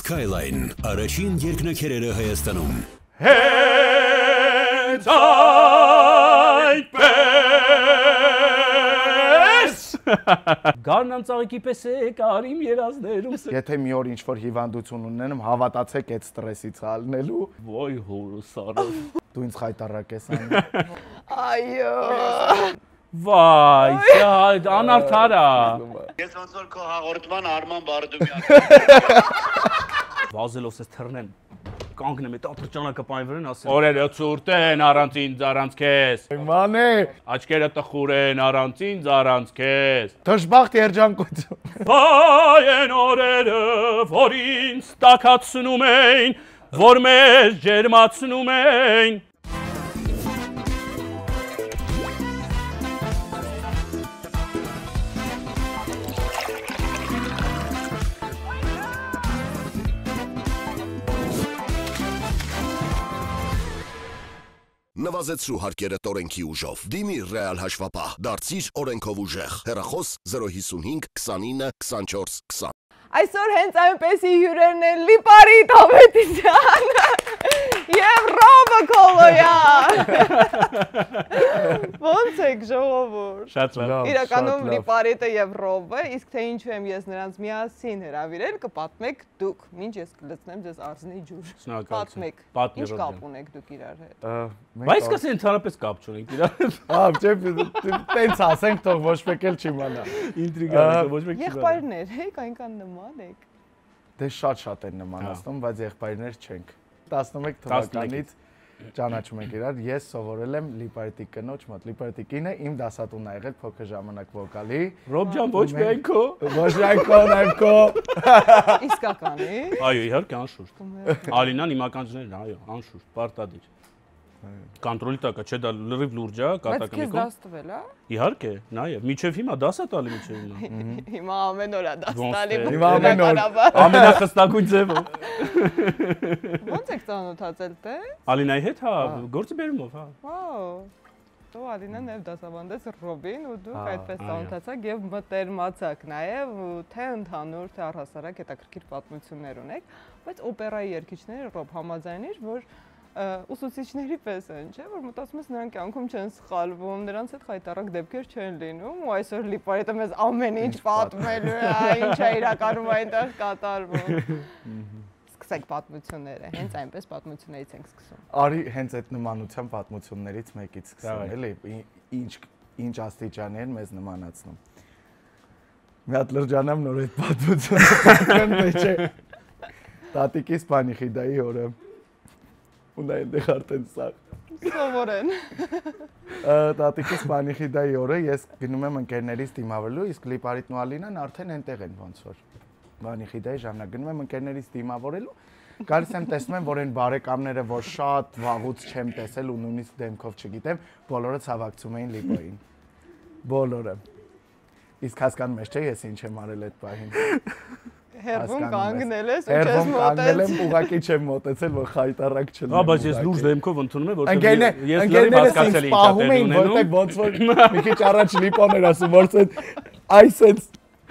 Skyline, առաջին երկնաքերերը Հայաստանում։ Հենց այդպես Գարնան ծաղիկի պես է կարիմ երազներում Եթե մի օր ինչ-որ հիվանդություն ունենեմ, հավատացեք այդ ստրեսից հալնելու։ Ոյ հորս արավ Դու ինձ խայտարակ ես անում։ Այո։ Վայ, անարդարա Ես ոնց որ քո հաղորդման Արման Բարդումյան Վազելով ես թռնեմ կանգնեմ այդ ատրճանակը պայն վրան ասեմ Օրերը ցուրտ են առանց ինձ առանց քեզ Մանե, Աչքերը տխուր են առանց ինձ առանց քեզ դժբախտ երջանկություն։ Վայ են օրերը որ ինձ տաքացնում էին որ մեզ ջերմացնում էին Նվազեցրու հարկերը տորենքի ուժով։ Դիմիր ռեալ հաշվապահ, դարձիր օրենքով ուժեղ։ Հեռախոս 055 29 24 20։ Այսօր հենց այնպեսի հյուրերն են Լիպարիտ Ավետիսյան և Ռոբը Կոլոյան։ Ոնց եք ժողովուրդ։ Շատ լավ Իրականում Լիպարիտը և Ռոբը, իսկ թե ինչու եմ ես նրանց միասին հրավիրել, կպատմեք դուք, մինչ ես կլցնեմ ձեզ արզնի ջուր։ Շնորհակալություն։ Պատմեք, ինչ կապ ունեք դուք իրար հետ։ Բայց կասի ընդհանրապես կապ չունենք իրար հետ։ Տենց ասենք, թող ոչ մեկ էլ չիմանա։ Ինտրիգա ոչ մեկ չի։ Եղբայրներ եք, այնքան նման եք։ Դե շատ են նմանացնում, բայց եղբայրներ չենք։ 11 թվականից ճանաչում ենք իրար, ես սովորել եմ Լիպարիտի կնոջ մոտ, Լիպարիտի կինը իմ դասատունն ա եղել փոքր ժամանակ վոկալի։ Ռոբ ջան, ոչ միայն քո։ Ոչ միայն քո, նաև քո։ Իսկականի։ Այո, իհարկե, անշուշտ։ Ալինան իմ ականջներն, այո, անշուշտ, պարտադիր։ Կոնտրոլի տակ է, չէ՞ դա լրիվ լուրջ է, Բայց քեզ կատակամիկով։ դաս տվել, հա։ Իհարկե, նայեք, միջև հիմա դաս է տալի միջև հիմա։ Հիմա ամեն օր է դաս տալի։ Հիմա ամեն օր։ Ամենախստակույն ձևով։ Ոնց եք ծանոթացել թե։ Ալինայի հետ, հա, գործի բերումով, հա։ Վաու։ Դու Ալինան նաև դասավանդեց Ռոբին ու դուք այդպես այո։ ծանոթացաք եւ մտերմացաք նաև թե ընդհանուր թե առհասարակ հետաքրքիր պատմություններ ունեք, բայց օպերայի երգիչները Ռոբ համաձայնիր, որ ուսուցիչների պես են, չէ՞, որ մտածում ես նրանք կյանքում չեն սխալվում, նրանց հետ խայտարակ դեպքեր չեն լինում, ու այսօր Լիպարիտը մեզ ամեն ինչ պատմելու է, ինչ է իրականում այնտեղ կատարվում։ Սկսենք պատմությունները, հենց այնպես պատմություններից ենք սկսում։ Արի հենց այդ նմանության պատմություններից մեկից սկսեմ, էլի, ինչ աստիճանի են մեզ նմանացնում։ Մի հատ լրջանամ նոր այդ պատմությունը պատմեմ, թե տատիկիս Պանիխիդայի օրը Ունա այնտեղ արդեն սաղ։ Սովորեն։ Տատիկիս Պանիխիդայի օրը ես գնում եմ ընկերներից դիմավորելու, իսկ Լիպարիտն ու Ալինան արդեն այնտեղ են ոնց որ։ Պանիխիդայի ժամանակ գնում եմ ընկերներից դիմավորելու, գալիս եմ տեսնում եմ, որ այն բարեկամները, որ շատ վաղուց չեմ տեսել ու նույնիսկ դեմքով չգիտեմ, բոլորը ցավակցում էին Լիպոյին։ Բոլորը։ Իսկ հասկանում ես, չէ՞ ես ինչ եմ արել այդ պահին։ Հերվում կանգնել ես ու չես Հերվում կանգնել եմ, մոտեցել։ ուղղակի չեմ մոտեցել, որ խայտարակ չլինի։ Հա, բայց ես լուրջ դեմքով ընդունում եմ, որտեղ ես լրիվ ընկերներս հասկացել ինձ եմ պահում էին, որտեղ ոնց որ մի քիչ առաջ Լիպոն էր ասում, որ այսպես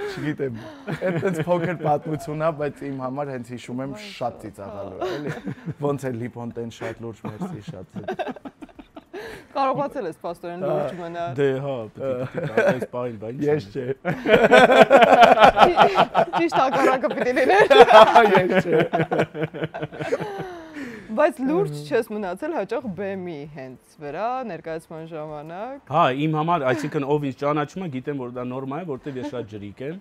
չգիտեմ, այդպես փոքր պատմություն է, բայց իմ համար հենց հիշում եմ շատ ծիծաղալու է, էլի։ Ոնց է Լիպոն տեն շատ լուրջ մերսի շատ։ Կարողացել ես պաստորեն լուրջ մնալ։ Դե հա, պետք է այս պահին, բայց Ես չէ։ Ճիշտ հակառակը պիտի լիներ։ Ես չէ։ Բայց լուրջ չես մնացել հաճախ բեմի հենց վրա ներկայացման ժամանակ։ Հա, իմ համար, այսինքն ով ինձ ճանաչում է, գիտեմ, որ դա նորմալ է, որտեղ ես շատ ջրիկ եմ։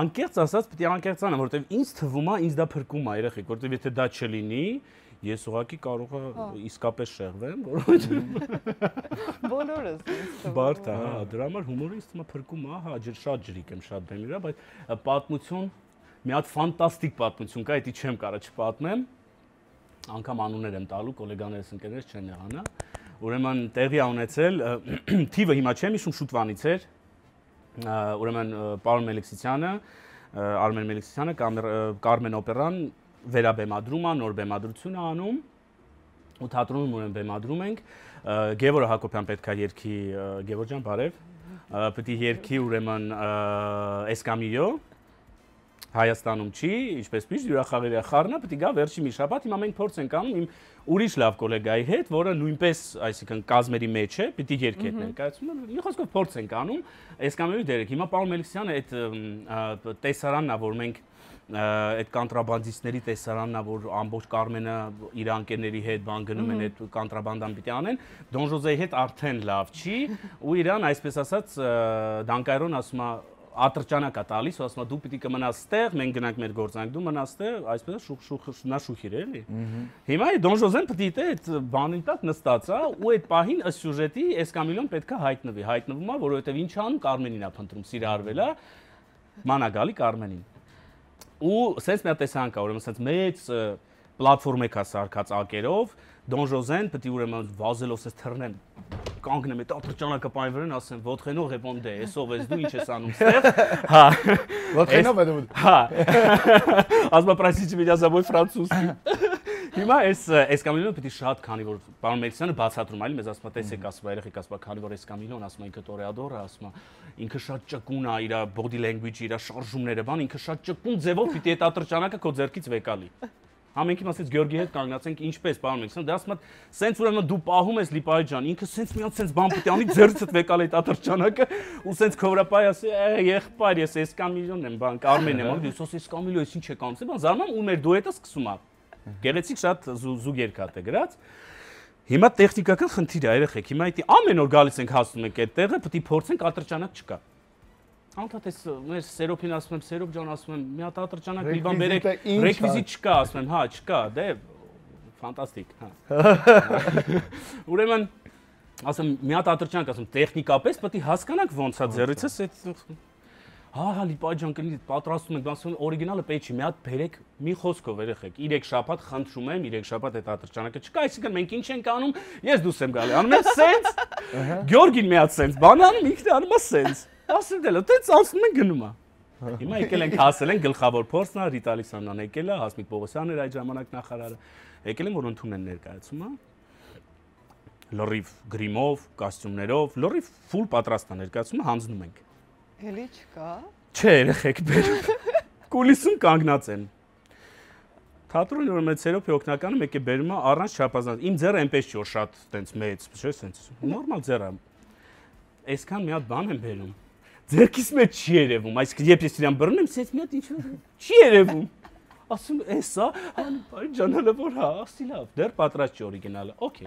Անկեղծ ասած, պետք է անկեղծ անեմ, որտեղ ինձ թվում է, ինձ դա փրկում է երեխեք, որտեղ եթե դա չլինի, ես ուղղակի կարող եմ իսկապես շեղվեմ, որովհետև Բոլորս բարդ է, հա, դրա համար հումորը ինձ թվում է փրկում է, հա, շատ ջրիկ եմ շատ բեմի վրա, բայց պատմություն, մի հատ ֆանտաստիկ պատմություն կա, դա չեմ կարող չպատմեմ։ Անգամ անուններ եմ տալու, գոլեգաներս ընկերներս չեն եղանա։ Ուրեմն տեղի ա ունեցել, թիվը հիմա չեմ հիշում, շուտվանից էր։ Ուրեմն պարոն Մելիքսյանը, Արմեն Մելիքսյանը Կարմեն օպերան վերաբեմադրում է, նոր բեմադրություն է անում ու թատրոնում ուրեմն բեմադրում ենք։ Գևորգ Հակոբյան պետք է երգի, Գևորգ ջան, բարև։ Պետք է երգի ուրեմն Escamillo Հայաստանում չի, ինչպես միշտ հյուրախաղերի խառնա, պետք է գա վերջի մի շաբաթ, հիմա մենք փորձ ենք անում իմ ուրիշ լավ գոլեգայի հետ, որը նույնպես, այսինքն կազմերի մեջ է, պիտի երկի հետ ներկայացում, մի խոսքով փորձ ենք անում, Էսկամիլոյի դերեք։ Հիմա պարոն Մելիքսյանը այդ տեսարանն է, որ մենք այդ կանտրաբանդիստների տեսարանն է, որ ամբողջ Կարմենը իր անկերների հետ բան գնում են, այդ կանտրաբանդան պիտի անեն, Դոն Ժոզեի հետ արդեն լավ չի, ու իրան այսպես ասած Դանկայրոն ասում է ատրճանակ է տալիս, ու ասում է դու պիտի կմնաս ստեղ, մենք գնանք մեր գործանք, դու մնաս ստեղ, այսպես նա շուխիր է, էլի։ Հիմա Դոն Ժոզեն պիտի դե այդ բանին տակ նստած է, ու այդ պահին ըստ սյուժետի Էսկամիլոն պետքա հայտնվի, հայտնվում է, որովհետև ինչ անում Կարմենին է փնտրում, սիրարվել է, մանագալի Կարմենին։ Ու սենց մի հատ տեսանք կա, ուրեմն սենց մեծ պլատֆորմ եկա սարքած ակերով, Դոն Ժոզեն պետք է ուրեմն վազելով սենց թռնեն, կանգնեմ այդ ատրճանակը պայն վրան, ասեմ, ոդխենող ռեպոնդե, էսով ես դու ինչ ես անում ստեղ։ Հա։ Ոդխենով է դու։ Հա։ Ասма просите меня за мой французский։ Հիմա Էսկամիլոն պետք է շատ, քանի որ պարոն Մելիքսյանը բացատրում այլ մեզ ասում է, տեսեք, ասում է, երեխեք, ասում է, քանի որ Էսկամիլոն ասում է ինքը տորեադոր է, ասում է, ինքը շատ ճկուն է, իր body language-ը, իր շարժումները, բան, ինքը շատ ճկուն ձևով պիտի այդ ատրճանակը քո ձեռքից վեկալի։ Ամենքին ասեց Գյորգի հետ կանգնած ենք, ինչպես պարոն Մելիքսյան, դե ասում է, սենց ուրեմն դու պահում ես Լիպայի ջան, ինքը սենց մի հատ սենց բան պիտի անի, ձեռքիցդ վեկալ այդ ատրճանակը, ու սենց քովրապայ ասի, եղբայր, ես Էսկամիլոն եմ, բան, Կարմեն եմ, ու դու Էսկամիլո, ես ինչ եք անում, բան, զարմանում ու մեր դուետը սկսում է։ Գեղեցիկ շատ զուգ երկաթ է գրած։ Հիմա տեխնիկական խնդիր է, երեխեք, հիմա դա ամեն օր գալիս ենք հասնում ենք այդ տեղը, պետք է փորձենք ատրճանակ չկա։ Անդադ էս մեր Սերոփին ասում եմ, Սերոփ ջան ասում եմ, մի հատ ատրճանակ մի բան բերեք, ռեկվիզիտ չկա, ասում եմ, հա, չկա, դե ֆանտաստիկ, հա։ Ուրեմն ասում մի հատ ատրճանակ ասում, տեխնիկապես պետք է հասկանանք ոնց է ձեռիցս այդ Հա, Լիպայի ջան, կլինի պատրաստում ենք, ասում օրիգինալը պետք չի, մի հատ բերեք, մի խոսքով երեխեք, 3 շաբաթ խնդրում եմ, 3 շաբաթ այդ ատրճանակը չկա, այսինքն մենք ինչ ենք անում, ես դուս եմ գալի, անում եմ սենց, Գյորգին մի հատ սենց, բան անում, ինքն անում է սենց, ասում դելը, տենց անցնում են գնում է։ Հիմա եկել ենք հասել են գլխավոր փորձն է, Ռիտա Ալեքսանդրան եկել է, Հասմիկ Պողոսյանն էր այդ ժամանակ նախարարը, եկել են որ ընդունել ներկայացումը, լրիվ գրիմով, կոստյումներով, լրիվ ֆուլ պատրաստ է ներկայացումը, հանձնում ենք։ Էլի չկա։ Չէ, երեխեք բերում։ Կուլիսում կանգնած են։ Թատրոնի որ մեծ Սերոփի օգնականը մեկ է բերում է առանց չափազանց։ Իմ ձեռը այնպես չի որ շատ տենց մեծ, չէ՞, սենց։ Նորմալ ձեռ է։ Այսքան մի հատ բան եմ բերում։ Ձեռքիս մեջ չի երևում, այսինքն երբ ես իրան բռնում եմ, սենց մի հատ ինչ չի երևում։ Ասում էսա, այ ջանալը որ հա, ասի լավ, դեռ պատրաստ չի օրիգինալը։ Okay։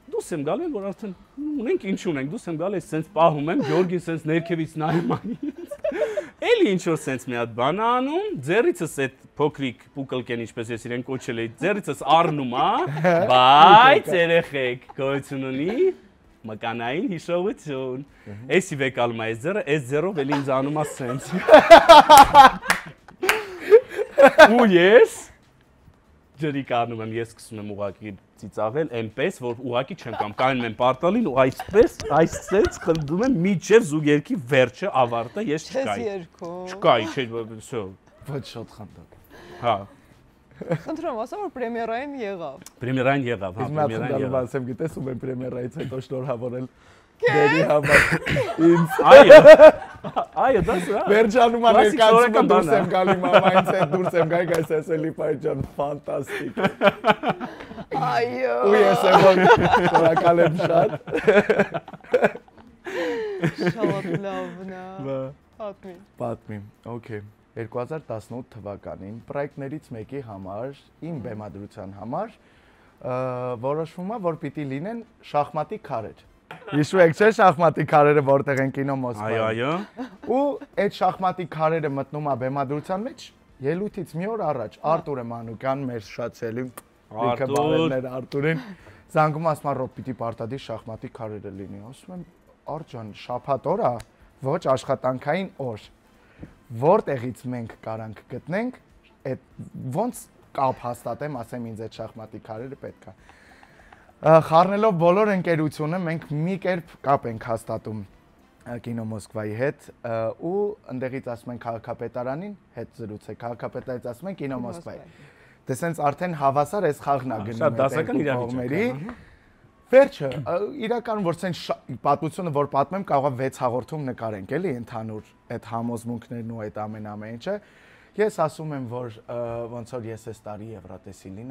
Դուս եմ գալու, որ արդեն ունենք ինչ ունենք, դուս եմ գալու, սենց պահում եմ, Գյորգին սենց ներքևից նայում ինձ։ Էլի ինչ որ սենց մի հատ բան անում, ձեռիցս այդ փոքրիկ պուկլկեն, ինչպես ես իրեն կոչել էի, ձեռիցս առնում է, բայց երեխեք, գոյություն ունի մկանային հիշողություն։ Էսի վեկալում է այս ձեռը, այս ձեռով էլի ինձ անում է սենց։ Ու ես ջրի կանում եմ, ես սկսում եմ ուղղակի ծիծաղել, այնպես որ ուղղակի չեմ կամ կայնում եմ պարտալին ու այսպես, այսպես խնդում եմ միջև զուգերքի վերջը ավարտը, ես չկայի։ Չկայի, չէ, всё։ Ոչ շատ խանդակ։ Հա։ Խնդրում ասա որ պրեմիերային եղավ։ Պրեմիերային եղավ, հա, պրեմիերային եղավ։ Ասեմ գիտես ում եմ պրեմիերայից հետո շնորհավորել դերի համար ինձ։ Այո, դաս հա։ Վերջանում է ներկայացումը դուրս եմ գալի մամայից հետ դուրս եմ գալի գայս ասել Լիպայի ջան ֆանտաստիկ։ Այո։ Ու ես եմ շնորհակալ եմ շատ։ Շատ լավն է։ Պատմի, okay։ 2018 թվականին պրոյեկտներից մեկի համար, իմ բեմադրության համար, որոշվում է, որ պիտի լինեն շախմատի քարեր։ Հիշու եք չէ շախմատի քարերը որտեղ են կինո Մոսկվայում։ Այո։ Ու այդ շախմատի քարերը մտնում է բեմադրության մեջ ելույթից մի օր առաջ Արտուր Մանուկյան մեր շատ սելի ինքը բարերներ Արտուրին զանգում ասում է ռոպ պիտի պարտադիր շախմատի քարերը լինի։ Ասում եմ Արդ ջան շաբաթ օր է, ոչ աշխատանքային օր։ Որտեղից մենք կարանք գտնենք, այդ ոնց կապ հաստատեմ, ասեմ ինձ այդ շախմատի քարերը պետք է։ Խառնելով բոլոր ընկերությունը մենք մի կերպ կապ ենք հաստատում կինո Մոսկվայի հետ ու ընդեղից ասում են քաղաքապետարանին հետ զրուցեք, քաղաքապետարից ասում են կինո Մոսկվայի։ Դե սենց արդեն հավասար էս խաղն է գնում դասական իրավիճակի։ Վերջը, իրականում որ սենց պատմությունը որ պատմեմ կարող է 6 հաղորդում նկարենք էլի ընդհանուր այդ համոզմունքներն ու այդ ամեն ինչը։ Ես ասում եմ, որ ոնց որ ես այս տարի Եվրատեսիլին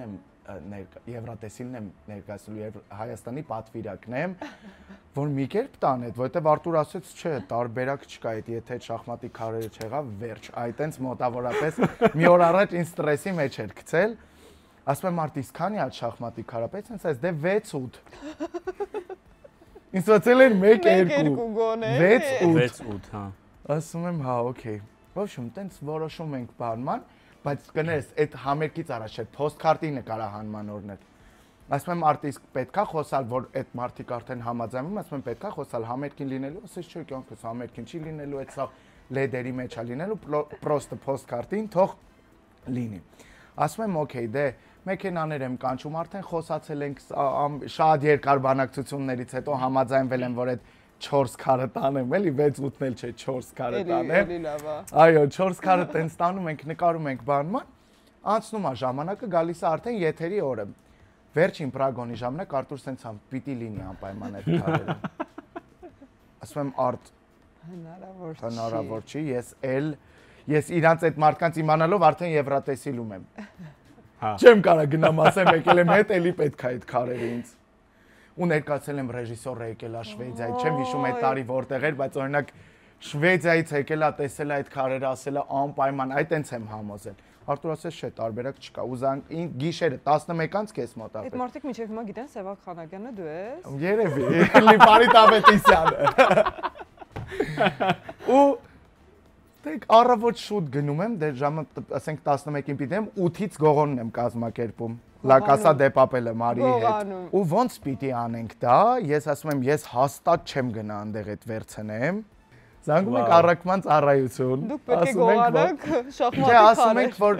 եմ ներկայացնելու եւ Հայաստանի պատվիրակն եմ, որ մի կերպ տանետ, որովհետեւ Արտուր ասեց, չէ, տարբերակ չկա, եթե շախմատի քարերը չեղավ, վերջ, այտենց մոտավորապես մի օր առաջ ինձ ստրեսի մեջ էր գցել, ասում եմ արտիստ քանի հատ շախմատի քարապետ, sense այս դե 6-8 ինձ ցածել էր 1-2 գոնե 6-8 հա ասում եմ հա, օքեյ Ոչմ, տենց որոշում ենք բանման, բայց կներես, այդ համերգից առաջ էր post-card-ի նկարահանման օրն էր։ Ասում եմ արտիստ պետքա խոսալ, որ այդ մարդիկ արդեն համաձայնում, ասում եմ պետքա խոսալ համերգին լինելու, ասես չէ, կյանքս համերգին չի լինելու, այդ սա լեդերի մեջ է լինելու, պրոստը post-card-ին թող լինի։ Ասում եմ օքեյ, դե մեքենաներ եմ կանչում, արդեն խոսացել ենք շատ երկար բանակցություններից հետո համաձայնվել եմ, որ այդ 4 քարը տանեմ, էլի 6-8-ն էլ չէ, 4 քարը տանեմ։ Էլի լավ է։ Այո, 4 քարը տենց տանում ենք, նկարում ենք բանման, անցնում է ժամանակը, գալիս է արդեն եթերի օրը։ Վերջին պրագոնի ժամանակ Արտուր սենց ամ պիտի լինի անպայման այդ քարերը։ Ասում եմ արդ հնարավոր չի, ես իրանց այդ մարդկանց իմանալով արդեն Եվրատեսիլում եմ։ Չեմ կարա գնամ ասեմ եկել եմ հետ, էլի պետք է այդ քարերը ինձ։ Ու ներկայացել եմ ռեժիսորը եկել է Շվեդիայից, չեմ հիշում այդ տարի որտեղ էր, բայց օրինակ Շվեդիայից եկել է, տեսել է այդ քարերը, ասել է անպայման, այ տենց եմ համոզել։ Արտուր ասեց, չէ, տարբերակ չկա։ Ու գիշերը 11-ից քեզ մոտակա։ Այդ մարդիկ մինչև հիմա գիտեն Սևակ Խանագյանը դու ես։ Երևի, Լիպարիտ Ավետիսյանը։ Ու դեք առավոտ շուտ գնում եմ, դե ժամը ասենք 11-ին պիտի եմ, 8-ից գողոնն եմ կազմակերպում։ La Casa de Papel-ը Մարիի հետ։ Ու ոնց պիտի անենք դա, ես ասում եմ, ես հաստատ չեմ գնա այնտեղ այդ վերցնեմ։ Զանգում ենք առաքման ծառայություն։ Դուք պետք է գողանաք շախմատի քարեր։ Չէ, ասում ենք, որ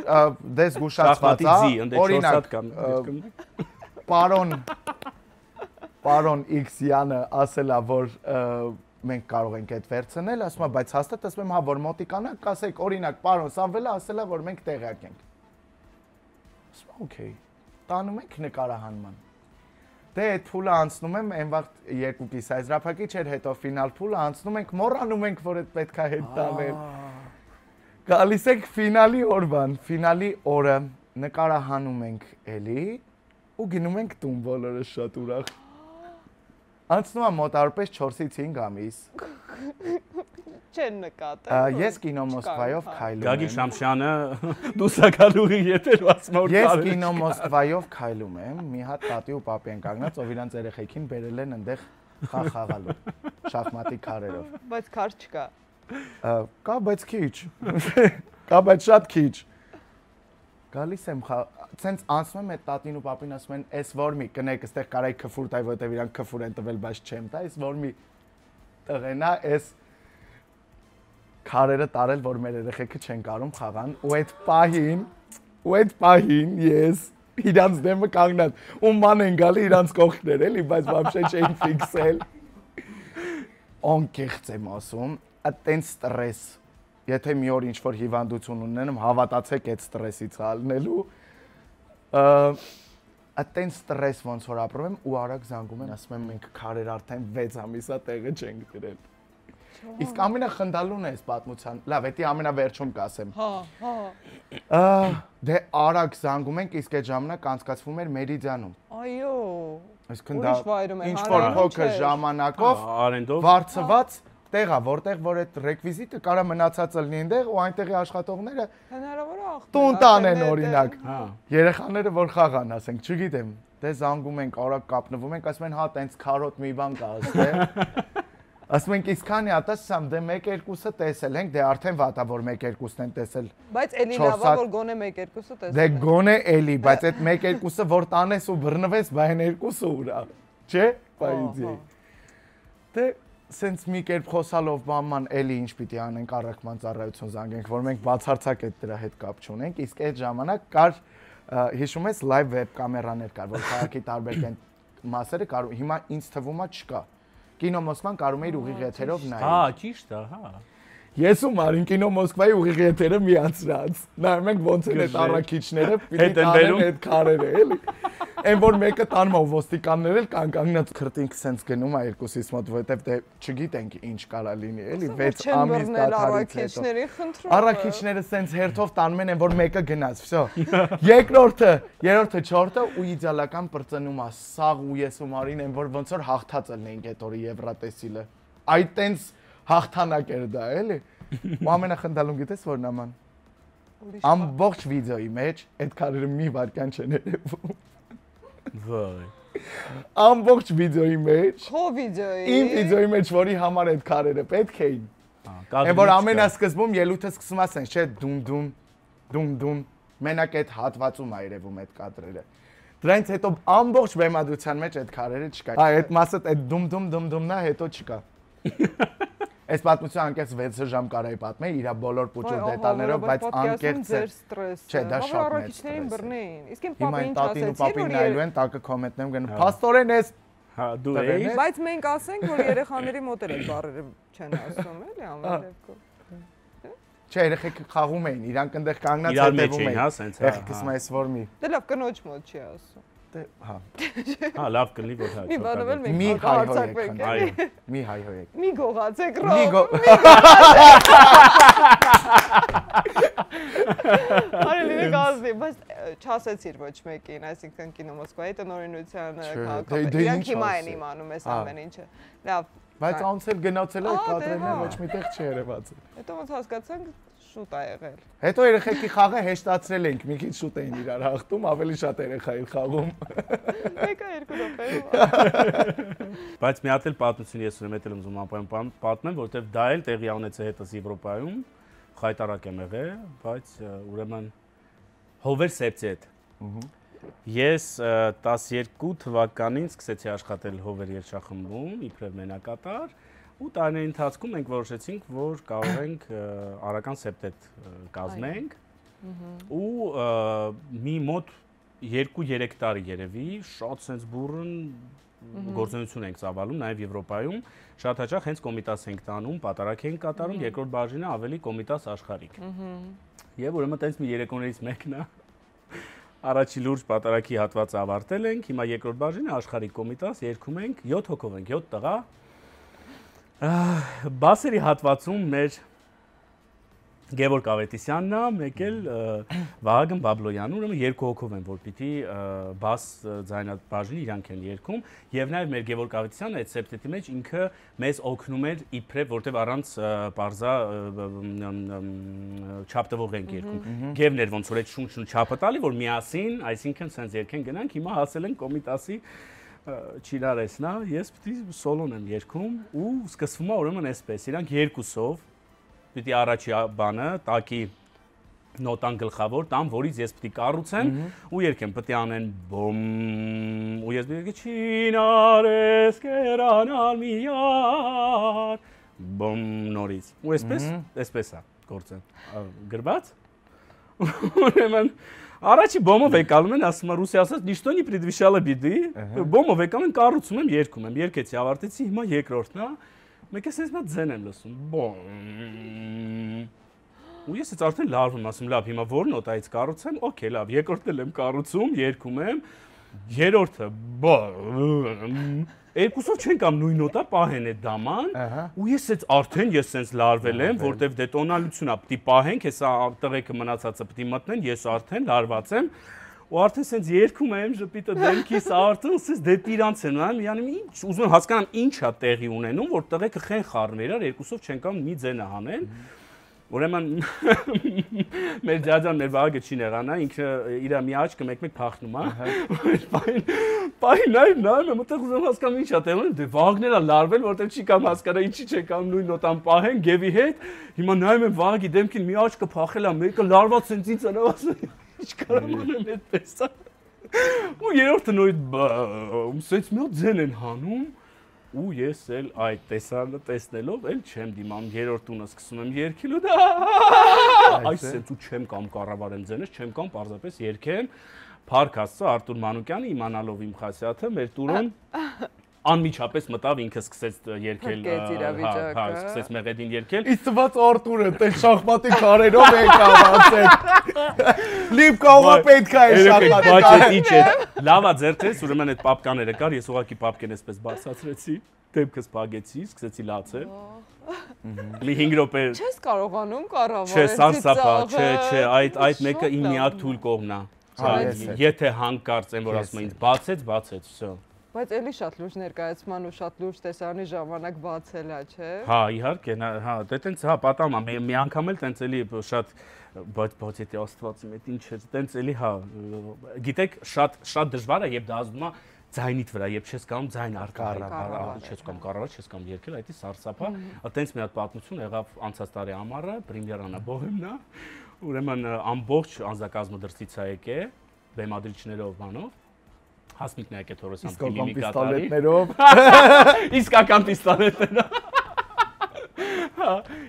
դες գուշացված է, օրինակ պարոն X-յանը ասել է, որ մենք կարող ենք այդ վերցնել, ասում է, բայց հաստատ ասում եմ, հա, որ մոտիկանանք, ասեք, օրինակ, պարոն Սամվելը ասել է, որ մենք տեղյակ ենք։ Ասում եմ, օքեյ, տանում ենք նկարահանման։ Դե այդ փուլը անցնում եմ, այն վաղ 2 կիսայզրափակիչ էր, հետո ֆինալ փուլը անցնում ենք, մոռանում ենք, որ այդ պետք է հետ տանել։ Գալիս ենք ֆինալի օրվան, ֆինալի օրը նկարահանում ենք էլի ու գնում ենք տուն բոլորը շատ ուրախ։ Անցնում է մոտավորապես 4-ից 5 ամիս։ Չեն նկատել։ Ես կինո Մոսկվայով քայլում եմ։ Գագիկ Շամշյանը դուսակալուղի եթեր ասում որ Ես կինո Մոսկվայով քայլում եմ, մի հատ տատի ու պապի են կանգնած, ով իրանց երեխեքին բերել են այնտեղ խաղալու շախմատի քարերով։ Բայց քար չկա։ Կա, բայց քիչ։ Կա, բայց շատ քիչ։ Գալիս եմ, ցենց անցնում եմ այդ տատին ու պապին ասում են, «Էս որ մի կնեք, այստեղ կարայի քֆուր տայ, որտեվ իրանք քֆուր են տվել, բայց չեմ տա, էս որ մի տղենա, էս քարերը տարել, որ մեր երեխեքը չեն կարում խաղան, ու այդ պահին ես իրանց դեմը կանգնած, ու ման են գալի իրանց կողքներ, էլի, բայց вообще չէին ֆիքսել։ Անկեղծ եմ ասում, այտենց ստրես։ Եթե մի օր ինչ-որ հիվանդություն ունենեմ, հավատացեք այդ ստրեսից հալնելու։ Այտենց ստրես ոնց որ ապրում եմ ու արագ զանգում են, ասում եմ մենք քարեր արդեն 6 ամիս է տեղը չենք դրել։ Իսկ ամենախնդալուն է այս պատմության։ Լավ, էդի ամենավերջում կասեմ։ Դե արագ զանգում ենք, իսկ այդ ժամանակ անցկացվում էր Մերիդիանում։ Այո։ Այսինքն դա ինչ-որ փոքր ժամանակով վարձված տեղա, որտեղ որ այդ ռեկվիզիտը կարա մնացածը լինի այնտեղ ու այնտեղի աշխատողները հնարավոր է տուն տանեն օրինակ։ Երեխաները որ խաղան, ասենք, չգիտեմ, դե զանգում ենք, արագ կապնվում ենք, ասում են, հա, տենց քարոտ մի բան կա, ասում ենք, իսկ քանի հատ ասամ, դե 1-2-ը տեսել ենք, դե արդեն վատա որ 1-2-ն են տեսել։ Բայց էլի լավ է որ գոնե 1-2-ը տեսել։ Դե գոնե էլի, բայց այդ 1-2-ը որ տանես ու բռնվես, բա այն 2-ը ուրա, չէ՞, բայիձի։ Դե սենց մի կերպ խոսալով բանման էլի ինչ պիտի անենք առաքման ծառայություն զանգենք, որ մենք բացարձակ այդ դրա հետ կապ չունենք, իսկ այդ ժամանակ կար հիշում ես լայվ վեբ կամերաներ կար, որ քաղաքի տարբեր մասերը կար, հիմա ինձ թվում է չկա։ Կինո Մոսկվան կարում էիր ուղիղ եթերով նայել։ Հա, ճիշտ է, հա։ Ես ու Մարին Կինո Մոսկվայի ուղիղ եթերը միացրած։ Նայում ենք ոնց են այդ առաքիչները պիտի տանեն այդ քարերը, էլի։ Այն որ մեկը տանում է ոստիկաններ էլ կան կանգնած քրտինք sense գնում է երկուսից մոտ, որովհետև դե չգիտենք ինչ կարա լինի, էլի 6 ամիս դադարից հետո։ Առաքիչները sense հերթով տանում են, որ մեկը գնաց, վсё։ Երկրորդը, երրորդը, չորրորդը ու իդեալական բրծնում է, սաղ ու ես ու Մարին են, որ ոնց որ հաղթած ելնեինք այդ օրը Եվրատեսիլը։ Այդ տենց հաղթանակ էր դա, էլի։ Ու ամենախնդալուն գիտես որ նաման։ Ամբողջ վիդեոյի մեջ այդ քարերը մի վարքան չեն երևում։ Վայ։ Ամբողջ վիդեոյի մեջ։ Քո վիդեոյի։ Իմ վիդեոյի մեջ որի համար այդ քարերը պետք էին։ Այն որ ամենասկզբում ելույթը սկսում է ասեն, չէ, դում, մենակ այդ հատվածում է երևում այդ կադրերը։ Դրանից հետո ամբողջ բեմադրության մեջ այդ քարերը չկա։ Այդ մասը այդ դում-դումն է, հետո չկա։ Այս պատմությունը անկեղծ 6 ժամ կարայի պատմել, իր բոլոր փոճոր դետալներով, բայց անկեղծ է։ Չէ, դա շատ մեծ ստրես է։ Բռնեին։ Իսկ իմ պապին ինչ ասեցի, որ պապին նայելու են, տակը կոմենտներում գնում։ Փաստորեն էս հա դու էի։ Բայց մենք ասենք, որ երեխաների մոտ էլ բառերը չեն ասում, էլի ամեն դեպքում։ Չէ, երեխեք խաղում էին, իրանք այնտեղ կանգնած հետևում էին։ Հա, սենց։ Երեխեքս մայս որ մի։ Դե լավ կնոջ մոտ չի ասում։ Հա։ Հա, լավ կլինի որ հա։ Մի բանվել մենք մի հայհոյեք, այո։ մի հայհոյեք։ Մի գողացեք Մի ռո։ Արելի գազի, բայց չասեցիր ոչ մեկին, այսինքն կինո Մոսկվայի տնօրինության քաղաքապետ։ Իրանք հիմա են իմանում այս ամեն ինչը։ Լավ։ Բայց ոնց էլ գնացել է կադրերն ոչ միտեղ չի երևաց։ Հետո ոնց հասկացանք շուտ ա եղել։ Հետո երեխեքի խաղը հեշտացրել ենք, մի քիչ շուտ էին իրար հաղթում, ավելի շատ երեխա էր խաղում։ Մեկը 2 րոպե։ Բայց մի հատ էլ պատմություն ես ուզում պատմեմ, որովհետև դա էլ տեղի ունեցել հետս Եվրոպայում, խայտարակ եմ եղել, բայց ուրեմն Հովեր Սեպցետ։ Ես 12 թվականին սկսեցի աշխատել Հովեր երգչախմբում, իբրև մենակատար, ու տարիների ընթացքում մենք որոշեցինք, որ կարող ենք արական սեպտետ կազմենք, ու մի մոտ 2-3 տարի երևի, շատ սենց բուրըն գործունեություն ենք ծավալում, նաև Եվրոպայում, շատ հաճախ հենց կոմիտաս ենք տանում, պատարակ ենք կատարում, երկրորդ բաժինը ավելի կոմիտաս աշխարհիկ։ Եվ ուրեմն տենց մի երեկոներից մեկն է առաջի լուրջ պատարակի հատվածը ավարտել ենք, հիմա երկրորդ բաժինը աշխարհիկ կոմիտաս երգում ենք, 7 հոգով ենք, 7 տղա։ Բասերի հատվածում մեր Գևորգ Ավետիսյանն է, մեկ էլ Վահագն Բաբլոյանը, ուրեմն 2 հոգով են, որ պիտի բաս ձայնաբաժինը իրանք են երգում, եւ նաեւ մեր Գևորգ Ավետիսյանը այդ սեպտետի մեջ ինքը մեզ օգնում էր իբրև, որտեւ առանց բարձա չափ տվող ենք երգում։ Գևն էր ոնց որ այդ շունչն ու չափը տալի, որ միասին, այսինքն սենց երգեն գնանք, հիմա հասել են կոմիտասի չիրարեսնա, ես պիտի սոլոն եմ երգում ու սկսվում է ուրեմն այսպես, իրանք երկուսով պիտի առաջի բանը, տակի նոտան գլխավոր տամ, որից ես պիտի կառուցեմ ու երգեմ, պիտի անեն բոմ ու ես պիտի չինարես կերանալ միար բոմ նորից ու այսպես է գործը գրված ուրեմն առաջի բոմով եկալում են, ասում է ռուսի ասած նիշտո նի предвещало беды բոմով եկալում են կառուցում եմ, երգում եմ, երգեցի, ավարտեցի, հիմա երկրորդն է Մեկ ես այսպես ձեն եմ լսում, բոմ, ու ես ես արդեն լարվում, ասում լավ, հիմա որ նոտայից կառուցեմ, օքեյ, լավ, երկորդն էլ եմ կառուցում, երգում եմ, երորդը, բոմ, երկուսով չեն կամ նույն նոտա պահեն այդ դաման, ու ես ես արդեն ես սենց լարվել եմ, որտև դե տոնալություն է, պտի պահենք, հեսա տղեկը մնացածը պտի մտնեն, ես արդեն լարված եմ, ու արդեն սենց երգում եմ ժպիտը դեմքիս արդեն սենց դեպի իրանց են նայում, յանում ինչ ուզում եմ հասկանամ ինչ է տեղի ունենում, որ տղեկը խեն խառն իրար, երկուսով չեն կամ մի ձենը հանեն։ Ուրեմն մեր ջաջան մեր վագը չի նեղանա, ինքը իր մի աչքը մեկ-մեկ փախնում է։ Պայն նայում եմ, այդտեղ ուզում հասկանամ ինչ է տեղի ունենում, դե վագներա լարվել, որտեղ չի կամ հասկանա ինչի չէ կամ նույն նոտան պահեն Գևի հետ։ Հիմա նայում եմ վագի դեմքին մի աչքը փախել է, մեկը լարված սենց ինձ անավ ասում Ինչ կարամ անեմ այդպես է։ Ու երորդը նույն սենց մի հատ ձեն են հանում ու ես էլ այդ տեսանը տեսնելով էլ չեմ դիմանում երրորդ տունը սկսում եմ երգել ու դա այս սենց ու չեմ կամ կառավարեմ ձենս, չեմ կամ պարզապես երգեմ Փառք Աստծո Արտուր Մանուկյանը իմանալով իմ խասյաթը մեր տուրն անմիջապես մտավ ինքը սկսեց երգել, սկսեց մեղեդին երգել։ Իսկ ծված Արտուրը տես շախմատի քարերով եկավ ասել։ Լիվ կողը պետք է շախմատի քարեր։ Լավա ձերթես, ուրեմն այդ պապկաները կար, ես ուղղակի պապկեն էսպես բարձրացրեցի, դեպքս փագեցի, սկսեցի լացել։ Մի 5 րոպե։ Չես կարողանում կառավարել։ Չէ, սարսափա, չէ, այդ մեկը իմ միակ թույլ կողմն է։ Եթե հանկարծ եմ որ ասում ինձ բացեց, всё։ Բայց էլի շատ լուրջ ներկայացման ու շատ լուրջ տեսարանի ժամանակ բացել է, չէ։ Հա, իհարկե, հա, դե տենց հա, պատահում է, մի անգամ էլ տենց էլի շատ բայց եթե Աստվածի մետ ինչ է, տենց էլի հա, գիտեք, շատ դժվար է, երբ դա ազդում է ձայնիդ վրա, երբ չես կարող ձայն արկառավարել, չես կարող կառավարել, չես կարող երգել, այդ է սարսափա, տենց մի հատ պատմություն եղավ անցած տարի ամառը, պրեմիերանա Բոհեմնա, ուրեմն ամբողջ անձնակազմը դրսից է եկել, բեմադրիչներով բանով, Հասմիկն է եկել Թորոսյան ֆիլմի կատարի։ Իսկական պիստոլետներով։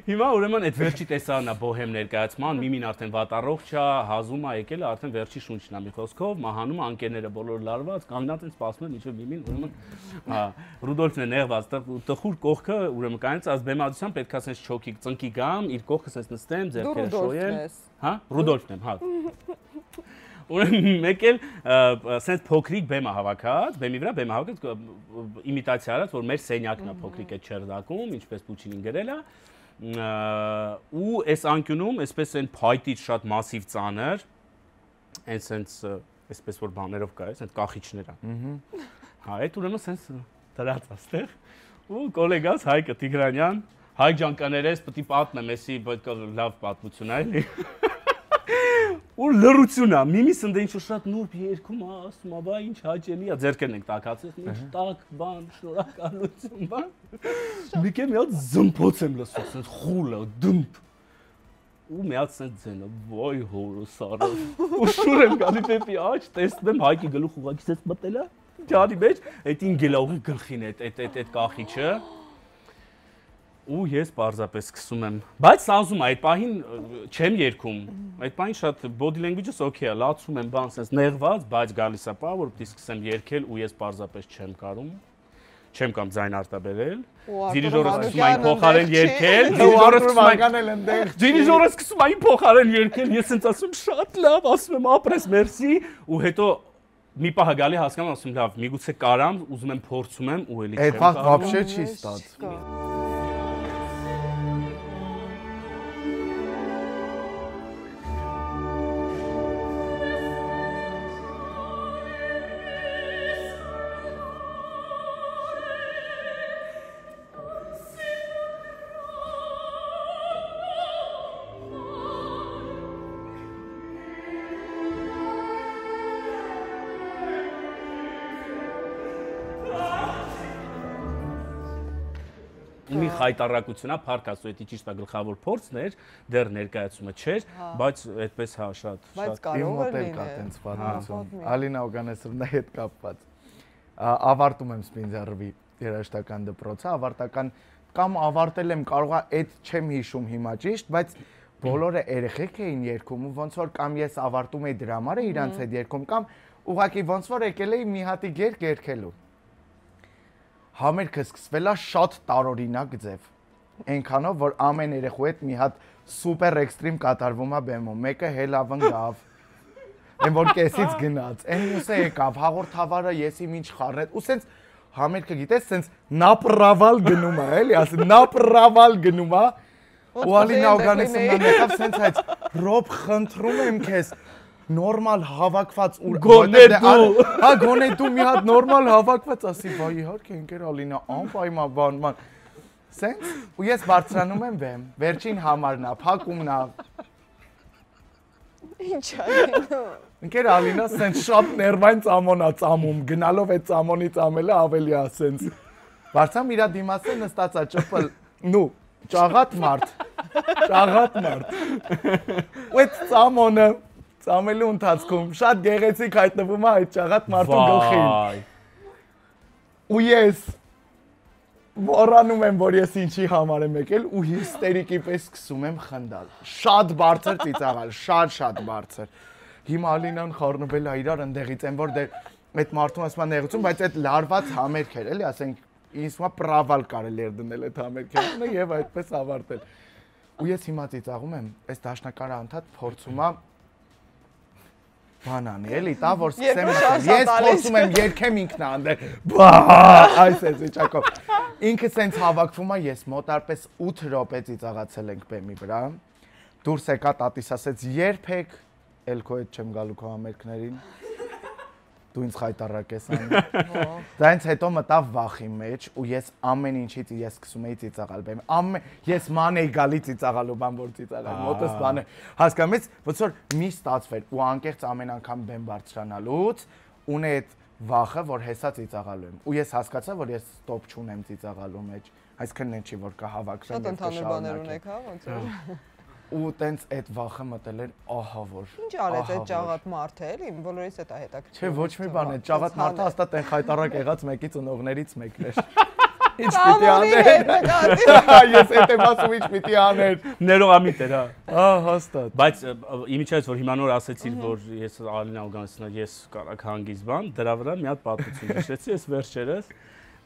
Հիմա ուրեմն այդ վերջի տեսանա Բոհեմ ներկայացման, Միմին արդեն վատառողջ է, հազում է եկել, արդեն վերջի շունչն է մի խոսքով, մահանում անկերները բոլոր լարված, կանգնած են սպասում են մինչև Միմին, ուրեմն Ռուդոլֆն է նեղված, տխուր կողքը, ուրեմն կանից աս բեմադրության պետք է ասես չոքի, ծնկի գամ, իր կողքը ասես նստեմ, ձեռքերը շոյեմ, հա, Ռուդոլֆն եմ, հա։ Ուրեմն մեկ էլ ասենց փոքրիկ բեմը հավաքած, բեմի վրա բեմը հավաքած իմիտացիա արած, որ մեր սենյակն է փոքրիկ է չերդակում, ինչպես Պուչինին գրել է, ու այս անկյունում այսպես են փայտից շատ մասիվ ծանր, այսպես այսպես որ բաներով կա, այսպես կախիչներ է։ Հա, այդ ուրեմն ասենց դրած աստեղ, ու գոլեգաս Հայկը Տիգրանյան, Հայկ ջան կներես, պետք է պատմեմ, էսի պետք է լավ պատմություն է, էլի։ Ու լրություն է, միմիս ընդ ինչ-որ շատ նուրբ երգում է, ասում է, բա ինչ հաճելի է, ձեռքերն ենք տակացել, ինչ տակ բան, շնորհակալություն, բան։ Մի կե մի հատ զմփոց եմ լսում, ասես խուլը, դմփ։ Ու մի հատ ասես ձենը, ոյ հորս արը։ Ու շուր եմ գալի դեպի աջ, տեսնում եմ Հայկի գլուխ ուղղակի էս մտել է, ջանի մեջ, այդ ինգելա ուղի գլխին այդ կախիչը։ Ու ես պարզապես սկսում եմ, բայց սազում այդ պահին չեմ երգում, այդ պահին շատ body language-ս օքեյ է, լացում եմ բան sense նեղված, բայց գալիս է պահ, որ պիտի սկսեմ երգել ու ես պարզապես չեմ կարում, չեմ կամ ձայն արտաբերել, դիրիժորը սկսում է իմ փոխարեն երգել, դիրիժորը սկսում է իմ փոխարեն երգել, ես sense ասում շատ լավ, ասում եմ ապրես, մերսի, ու հետո մի պահ գալի հասկանում, ասում լավ, միգուցե կարամ, ուզում եմ փորձում եմ ու էլի չեմ կարում։ Այդ вообще չի ստացվում։ Մի խայտարակություն է, փառք Աստծո, դա ճիշտ է գլխավոր փորձն էր, դեռ ներկայացումը չէր, բայց այդպես հա շատ Բայց կարող է լինել։ Կա տենց պատմություն։ Ալինա Օգանեսովնա հետ կապված։ Ավարտում եմ Սպինձառվի երաժշտական դպրոցը, ավարտական կամ ավարտել եմ, կարողա այդ չեմ հիշում հիմա ճիշտ, բայց բոլորը երեխեք էին երգում ու ոնց որ կամ ես ավարտում էի դրամարը իրանց հետ երգում կամ ուղղակի ոնց որ եկել էի մի հատի երգ երգելու։ Համերգը սկսվել է շատ տարօրինակ ձև։ Այնքանով, որ ամեն երեխու հետ մի հատ սուպեր էքստրիմ կատարվում է բեմում։ Մեկը հելավն գավ։ Այն որ կեսից գնաց։ Այն մյուսը եկավ, հաղորդավարը ես իմ ինչ խառնեց։ Ու սենց համերգը գիտես, սենց նապրավալ գնում է, էլի, ասի նապրավալ գնում է։ Ու Ալինա Օգանեսովնան եկավ սենց հայց, «Ռոբ, խնդրում եմ քեզ, նորմալ հավաքված ու գոնե դու, հա գոնե դու մի հատ նորմալ հավաքված ասի, «Վայ, իհարկե, ընկեր Ալինա, անպայման բան»։ Սենց ու ես բարձրանում եմ բեմ, վերջին համարն է, փակումն է։ Ինչ Ալինա։ Ընկեր Ալինա սենց շատ ներվային ծամոն է ծամում, գնալով այդ ծամոնի ծամելը ավելի է սենց։ Բարձրամ իրա դիմացը նստած է ճպլ, նու, ճաղատ մարդ։ Ու այդ ծամոնը ծամելու ընթացքում շատ գեղեցիկ հայտնվում է այդ ճաղատ մարդու գլխին։ Ու ես մոռանում եմ, որ ես ինչի համար եմ եկել ու հիստերիկի պես սկսում եմ խնդալ։ Շատ բարձր ծիծաղալ, շատ բարձր։ Հիմա Ալինան խառնվել է իրար ընդեղից, այն որ դե այդ մարդուն ասում է նեղություն, բայց այդ լարված համերգ էր, էլի, ասենք, ինձ թվում է պրավալ կարելի էր դնել այդ համերգը եւ այդպես ավարտել։ Ու ես հիմա ծիծաղում եմ, այս դաշնակարը անդադ փորձում է բանանի, էլի, տա որ սկսեմ, ես փորձում եմ երգեմ ինքնանդեր, այս էս վիճակով։ Ինքը սենց հավաքվում է, ես մոտարպես 8 րոպե ծիծաղացել ենք բեմի վրա։ Դուրս եկա տատիս ասեց, երբեք էլ քո հետ չեմ գալու քո համերգներին։ Դու ինձ խայտարակ ես անում։ Դրանից հետո մտավ վախի մեջ ու ես ամեն ինչից ես սկսում էի ծիծաղալ բեմ։ Ես ման էի գալի ծիծաղալու բան որ ծիծաղալ, մոտս բան է։ Հասկանում ես, ոնց որ մի ստացվեր ու անկեղծ ամեն անգամ բեմ բարձրանալուց ունի այդ վախը, որ հեսա ծիծաղալու եմ։ Ու ես հասկացա, որ ես ստոպ չունեմ ծիծաղալու մեջ։ Այսինքն նեն չի որ կհավաքվեմ եւ կշարունակեմ։ Շատ ընդհանուր բաներ ունեք, հա, ոնց որ։ Ու տենց այդ վախը մտել էր, ահա որ։ Ինչ արեց այդ ճաղատ մարդը, էլի, բոլորիս հետ է հետաքրքիր։ Չէ, ոչ մի բան է, ճաղատ մարդը հաստատ այն խայտարակ եղած մեկի ծնողներից մեկն էր։ Ինչ պիտի աներ։ Ես այդ եմ ասում ինչ պիտի աներ։ Ներողամիտ էր, հա։ Ահա, հաստատ։ Բայց իմիջիայից որ հիմա նոր ասեցին, որ ես Ալինա Օգանեսյանը ես կարակ հանգիստ բան, դրա վրա մի հատ պատմություն հիշեցի, ես վերջերս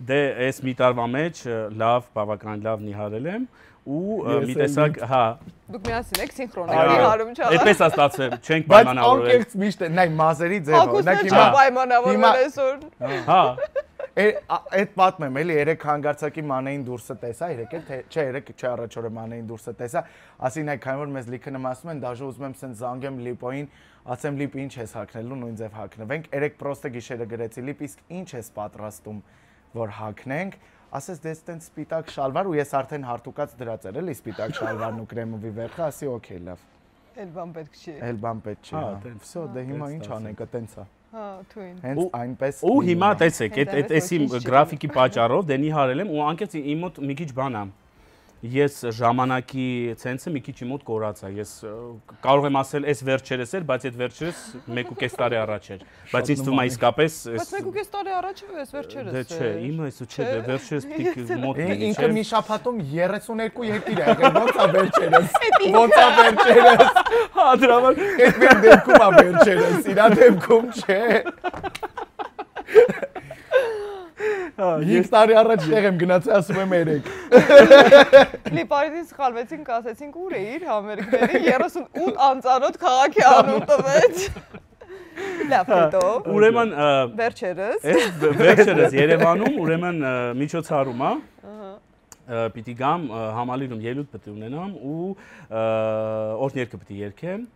դե այս մի տարվա մեջ լավ, բավական լավ նիհարել եմ ու մի տեսակ, հա։ Դուք միասին եք սինխրոն եք նիհարում չա։ Այդպես է ստացվել, չենք Բայց պայմանավորվել։ անկեղծ միշտ նայ մազերի ձևը, օրինակ հիմա պայմանավորվել այսօր։ Հա։ Այդ պատմեմ, էլի 3 հանգարցակի մանեին դուրսը տեսա, 3 էլ թե չէ, 3 չէ առաջ օրը մանեին դուրսը տեսա, ասին այ քանի որ մեզ լիքը նմասում են, դաժե ուզում եմ սենց զանգեմ լիպոին, ասեմ լիպ ինչ ես հագնելու, նույն ձև հագնվենք, 3 պրոստը գիշերը գրեցի լիպ, իսկ ինչ ես պատրաստում, որ հագնենք, ասես դες տենց սպիտակ շալվար ու ես արդեն հարտուկած դրած էր, էլի սպիտակ շալվարն ու կրեմովի վերքը, ասի օքեյ, լավ։ Էլ բան պետք չի։ Էլ բան պետք չի, հա։ Վсё, դե հիմա ինչ անենք, տենց է։ Հա, թույն։ Հենց այնպես։ Ու հիմա տեսեք, այդ էսի գրաֆիկի պատճառով դե նիհարել եմ ու անկեղծ իմ մոտ մի քիչ բան է։ Ես ժամանակի ցենսը մի քիչ իմ մոտ կորած է։ Ես կարող եմ ասել, այս վերջերս էր, բայց այդ վերջերս 1.5 տարի առաջ էր։ Բայց ինձ թվում է իսկապես Բայց 1.5 տարի առաջ է այս վերջերս։ Դե չէ, իմը էսու չէ, դե վերջերս պիտի մոտ լինի, չէ։ Ինքը մի շաբաթում 32 երկիր է եղել, ո՞նց է վերջերս։ Ո՞նց է վերջերս։ Հա, դրա համար Այդ մեր դեպքում է վերջերս, իրա դեպքում չէ։ 5 տարի առաջ տեղ եմ գնացել, ասում եմ 3։ Լիպարիտին սխալվեցինք, ասեցինք ուր է իր համերգների 38 անծանոթ քաղաքի անուն տվեց։ Լավ, հետո։ ուրեմն Վերջերս։ վերջերս Երևանում ուրեմն միջոցառում է։ Պիտի գամ համալիրում ելույթ պետք է ունենամ ու օրհներքը պետք է երգեմ։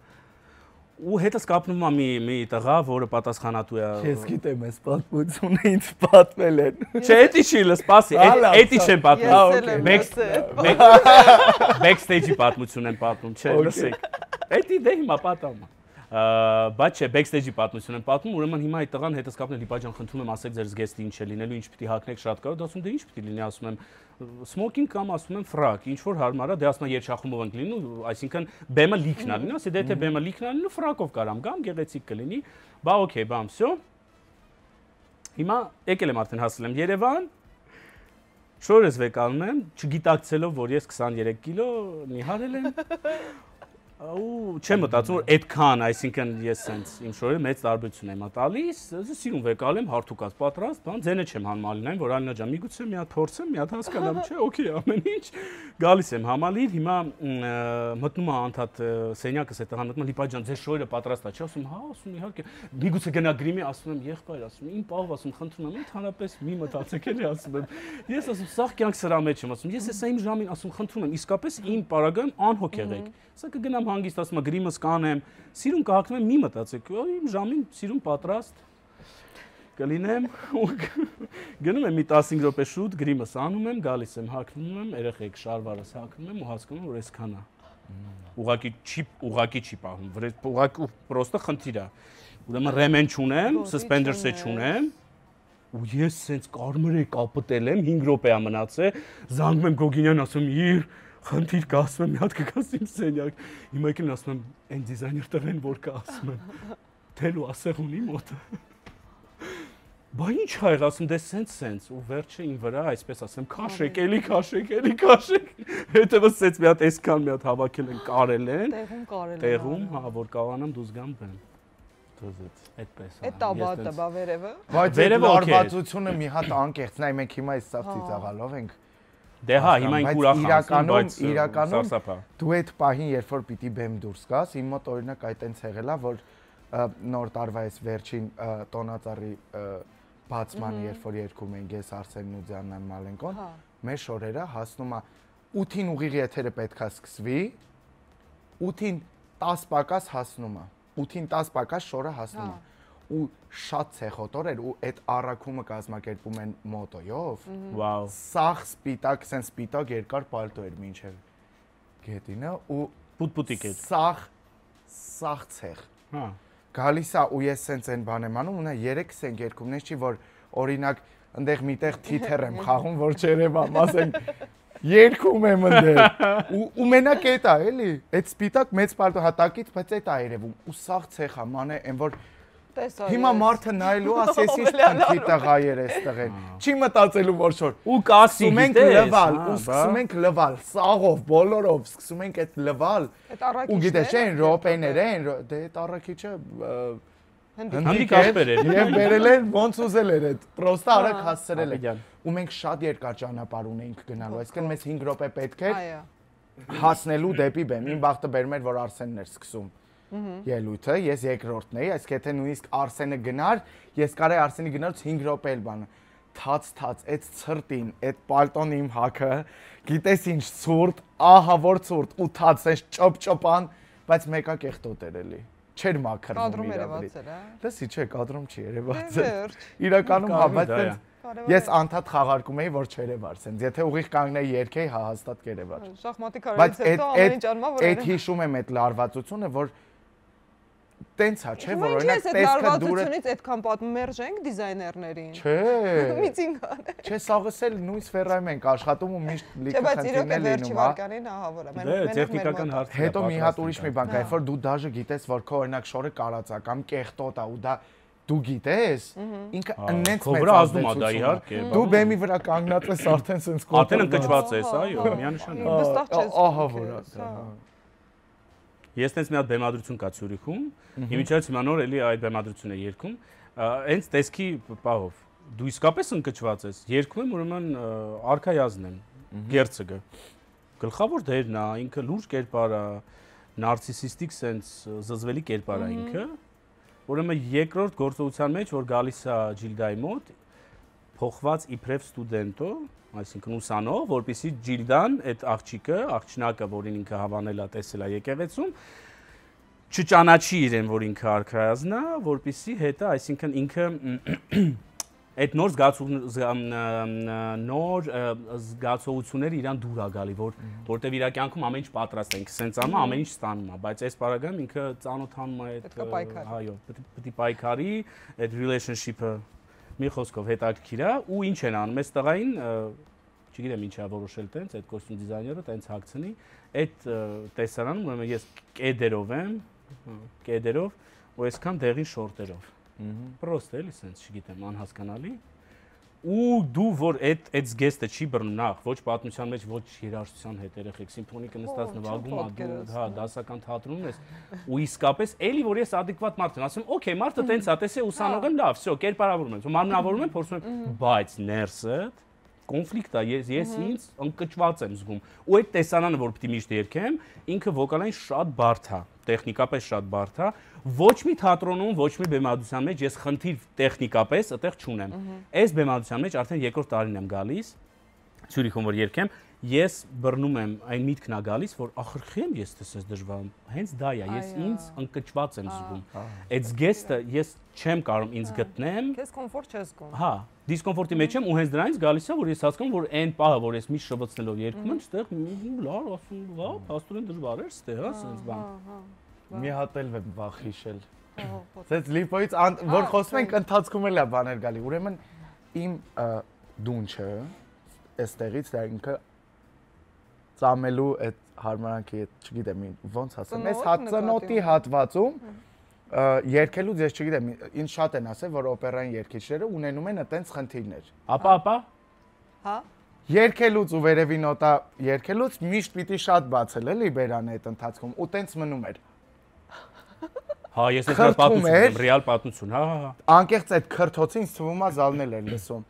Ու հետս կապնում է մի տղա, որը պատասխանատու է։ Ես գիտեմ, այս պատմությունը ինձ պատմել են։ Չէ, էդի չի, սպասի, էդի չեմ պատմում։ Backstage-ի պատմություն եմ պատմում, չէ, լսեք։ Էդի դե հիմա պատամ։ Բայց չէ, backstage-ի պատմություն եմ պատմում, ուրեմն հիմա այդ տղան հետս կապն է Լիպա ջան, խնդրում եմ ասեք ձեր զգեստի ինչ է լինելու, ինչ պիտի հագնեք շատ կարող, դա ասում դե ինչ պիտի լինի, ասում եմ smoking կամ ասում եմ ֆրակ, ինչ որ հարմար է, դե ասում եմ երշախումով ենք լինու, այսինքն բեմը լիքն է լինի, ասի դե թե բեմը լիքն է լինու, ֆրակով կարամ գամ, գեղեցիկ կլինի, բա օքեյ, բամ, всё։ Հիմա եկել եմ արդեն հասել եմ Երևան, շորս վեկալում եմ, չգիտակցելով, որ ես 23 կիլո նիհարել եմ։ Ու չեմ մտածում որ այդքան, այսինքն ես sense իմ շորերը մեծ տարբերություն եմ տալիս, սիրուն վեկալ եմ, հարթուկած պատրաստ, բան, ձենը չեմ հանմալինային, որ Ալինա ջան, միգուցե մի հատ փորձեմ, մի հատ հասկանամ, չէ, օքեյ, ամեն ինչ։ Գալիս եմ համալիր, հիմա մտնում է անդադ սենյակս այդ տղան մտնում, Լիպա ջան, ձեր շորերը պատրաստ է, չէ, ասում, հա, ասում իհարկե, միգուցե գնա գրիմի, ասում եմ, եղբայր, ասում, իմ պահով, ասում, խնդրում եմ, ընդհանրապես մի մտածեք էլի, ասում եմ։ Ես ասում, սաղ կյանք սրա մեջ եմ, ասում, ես հեսա իմ ժամին, ասում, խնդրում եմ, իսկապես իմ պարագայում անհոգ եղեք։ Սա կգնամ հանգիստ, ասում եմ, գրիմս կանեմ, սիրուն կհագնեմ, մի մտածեք, իմ ժամին սիրուն պատրաստ կլինեմ, գնում եմ մի 15 րոպե շուտ, գրիմս անում եմ, գալիս եմ, հագնում եմ, երեխեք շարվարս հագնում եմ ու հասկանում որ այսքան է։ Ուղղակի չի պահում, ուղղակի պրոստը խնդիր է։ Ուրեմն ռեմեն չունեմ, սսպենդերս չունեմ, ու ես սենց կարմրի կապտել եմ, 5 րոպե է մնացել, զանգում եմ Գոգինյան, ասում եմ, խնդիր կա, ասում եմ, մի հատ կգաս իմ սենյակ։ Հիմա եկել ասում եմ, այն դիզայներ տղեն որ կա, ասում եմ, թելու ասեղ ունի մոտը։ Բա ինչ ա եղել, ասում դե սենց ու վերջը իմ վրա, այսպես ասեմ, քաշեք, էլի քաշեք։ Հետևս սենց մի հատ այսքան մի հատ հավաքել են, կարել են։ Տեղում, հա, որ կարողանամ դուրս գամ բեմ։ Այդպես։ Այդ տաբատը բա վերևը։ Բայց Վերևը օքեյ է։ լարվածությունը մի հատ անկեղծ, նայ մենք հիմա այս սավ ծիծաղալով ենք։ Դե հա, հիմա ինք ուրախ իրականում դու այդ պահին երբ որ պիտի բեմ դուրս գաս, իմ մոտ օրինակ այդ այնց եղել է, որ նոր տարվա այս վերջին տոնածառի բացմանը երբ որ երգում ենք ես Արսենն ու Ձյաննան Մալենկոն, մեր շորերը հասնում է 8-ին ուղիղ եթերը պետքա սկսվի, 8-ին 10 պակաս հասնում է, 8-ին 10 պակաս շորը հասնում է ու շատ ցեխոտոր էր ու այդ առաքումը կազմակերպում են մոտոյով։ Վաու։ Սաղ սպիտակ, sense սպիտակ երկար պալտո էր մինչև գետինը ու Պուտպուտիկ էր։ Սաղ ցեղ։ Հա։ Գալիս է ու ես sense այն բան եմ անում, ունա 3 սենք երկումներ չի որ օրինակ այնտեղ միտեղ թիթեր եմ խաղում, որ չերևամ, ասենք երկում եմ ընդեր ու մենակ էդ է էլի, այդ սպիտակ մեծ պալտո հատակից, բայց էդ է երևում ու սաղ ցեղ է, մանե այն որ հիմա մարդը նայելու ասես ինչ փնթի տղա էր այստեղ են։ Չի մտածելու որ շոր։ Ու կասի մենք լվալ, ու սկսում ենք լվալ, սաղով, բոլորով սկսում ենք այդ լվալ։ Ու գիտես չէ, ռոպեներ են, դե այդ առաքիչը հանդիկապեր էր։ Եվ բերել են ոնց ուզել էր այդ, պրոստը արագ հասցրել է։ Ու մենք շատ երկար ճանապարհ ունեինք գնալու, այսինքն մեզ 5 րոպե պետք էր հասնելու դեպի բեմ։ Իմ բախտը բերում էր որ Արսենն էր սկսում ելույթը, ես երկրորդն էի, այսինքն եթե նույնիսկ Արսենը գնար, ես կարեի Արսենի գնալուց 5 րոպե էլ բանը։ Թաց, այդ ցրտին, այդ պալտոն իմ հակը, գիտես ինչ ցուրտ, ահա որ ցուրտ, ու թաց էս ճոպ-ճոպան, բայց մեկա կեղտոտ էր էլի։ Չէր մաքրվում իրավիճակը։ Լսի, չէ, կադրում չի երևաց։ Իրականում հա, բայց ես անդադ խաղարկում էի, որ չերևար, սենց եթե ուղիղ կանգնեի երկեի, հա հաստատ կերևար։ Շախմատի քարերից հետո ամեն ինչ անմա որ այդ հիշում եմ այդ լարվածությունը, որ տենց հա, չէ, որ օրինակ տեսքը դուրը լարվածությունից այդքան պատմում մերժենք դիզայներներին։ Չէ։ Միծին կան։ Չէ, սաղս էլ նույնս ֆերայում ենք աշխատում ու միշտ լիքը խնդիրներ լինում, հա։ Վարկանին ահա որ է։ Դե տեխնիկական հարց։ Հետո մի հատ ուրիշ մի բան կա, երբ որ դու դաժե գիտես, որ քո օրինակ շորը կարածա կամ կեղտոտ է ու դա դու գիտես, ինքը անենց մեծ ազդում է դա իհարկե։ Դու բեմի վրա կանգնած ես արդեն sense կոտ։ Արդեն ընկճված ես, այո, միանշանակ։ Վստահ չես։ Ահա որ է։ Ես տենց մի հատ բեմադրություն կա Ցյուրիխում, իմիջիայից հիմա նոր էլի այդ բեմադրությունն է երգում, հենց տեսքի պահով։ Դու իսկապես ընկճված ես։ Երգում եմ, ուրեմն արքայազն եմ, գերցը։ Գլխավոր դերն է, ինքը լուրջ կերպար է, նարցիսիստիկ sense զզվելի կերպար է ինքը։ Ուրեմն երկրորդ գործողության մեջ, որ գալիս է Ջիլդայի մոտ, փոխված իբրև ստուդենտո, այսինքն ուսանող, որպեսզի Ջիլդան այդ աղջնակը, որին ինքը հավանել է, տեսել է եկեղեցում, չճանաչի իրեն, որ ինքը արքայազն է, որպեսզի հետը, այսինքն ինքը այդ նոր զգացողությունները իրան դուր է գալի, որտեվ իր կյանքում ամեն ինչ պատրաստ ենք, սենց անում ամեն ինչ ստանում է, բայց այս պարագայում ինքը ծանոթանում է այդ, այո, պետք է պայքարի, այդ relationship-ը մի խոսքով հետաքրքիր է ու ինչ են անում, այս տղային, չգիտեմ ինչ է որոշել տենց, այդ կոստյում դիզայները տենց հագցնի, այդ տեսարանում ուրեմն ես կեդերով եմ, ու այսքան դեղին շորտերով։ Պրոստ էլի sense, չգիտեմ, անհասկանալի։ Ու դու որ այդ զգեստը չի բռնում նախ, ոչ պատմության մեջ, ոչ երաժշտության հետ երեխեք սիմֆոնիկը նստած նվագում ա, դու հա դասական թատրոնում ես, ու իսկապես էլի որ ես ադեկվատ մարդ եմ, ասում, օքեյ, մարդը տենց է, տեսե ուսանող եմ, լավ, վсё, կերպարավորում եմ, մարմնավորում եմ, փորձում եմ, բայց ներսը կոնֆլիկտ է, ես ինձ ընկճված եմ զգում։ Ու այդ տեսանանը, որ պիտի միշտ երգեմ, ինքը վոկալային շատ բարդ է, տեխնիկապես շատ բարդ է, ոչ մի թատրոնում, ոչ մի բեմադրության մեջ ես խնդիր տեխնիկապես այդտեղ չունեմ։ Այս բեմադրության մեջ արդեն երկրորդ տարին եմ գալիս, Ցյուրիխում որ երգեմ, ես բռնում եմ այն միտքն է գալիս, որ ախր խի եմ ես տեսես դժվարում, հենց դա է, ես ինձ ընկճված եմ զգում։ Այդ զգեստը ես չեմ կարող ինձ գտնեմ։ Քեզ կոմֆորտ չես զգում։ Հա, դիսկոմֆորտի մեջ եմ ու հենց դրանից գալիս է, որ ես հասկանում, որ այն պահը, որ ես միշտ շվացնելով երգում եմ, այդտեղ լար ասում, հա, աստորեն դժվար էր, ստե, հա, sense բան։ Մի հատ էլ եմ վախ հիշել։ Սենց լիպոից որ խոսում ենք ընթացքում էլ է բաներ գալի։ Ուրեմն իմ դունչը այստեղից դա ինքը ծամելու այդ հարմարանքի այդ, չգիտեմ, ոնց ասեմ, այս հացանոտի հատվածում երգելուց ես չգիտեմ, ինձ շատ են ասել, որ օպերային երգիչները ունենում են այտենց խնդիրներ։ Ապա։ Հա։ Երգելուց ու վերևի նոտա երգելուց միշտ պիտի շատ բացել էլի բերանը այդ ընթացքում ու տենց մնում էր։ Հա, ես այդ պատմություն եմ, ռեալ պատմություն, հա։ Անկեղծ այդ քրթոցը ինձ թվում է զալնել էր լսում։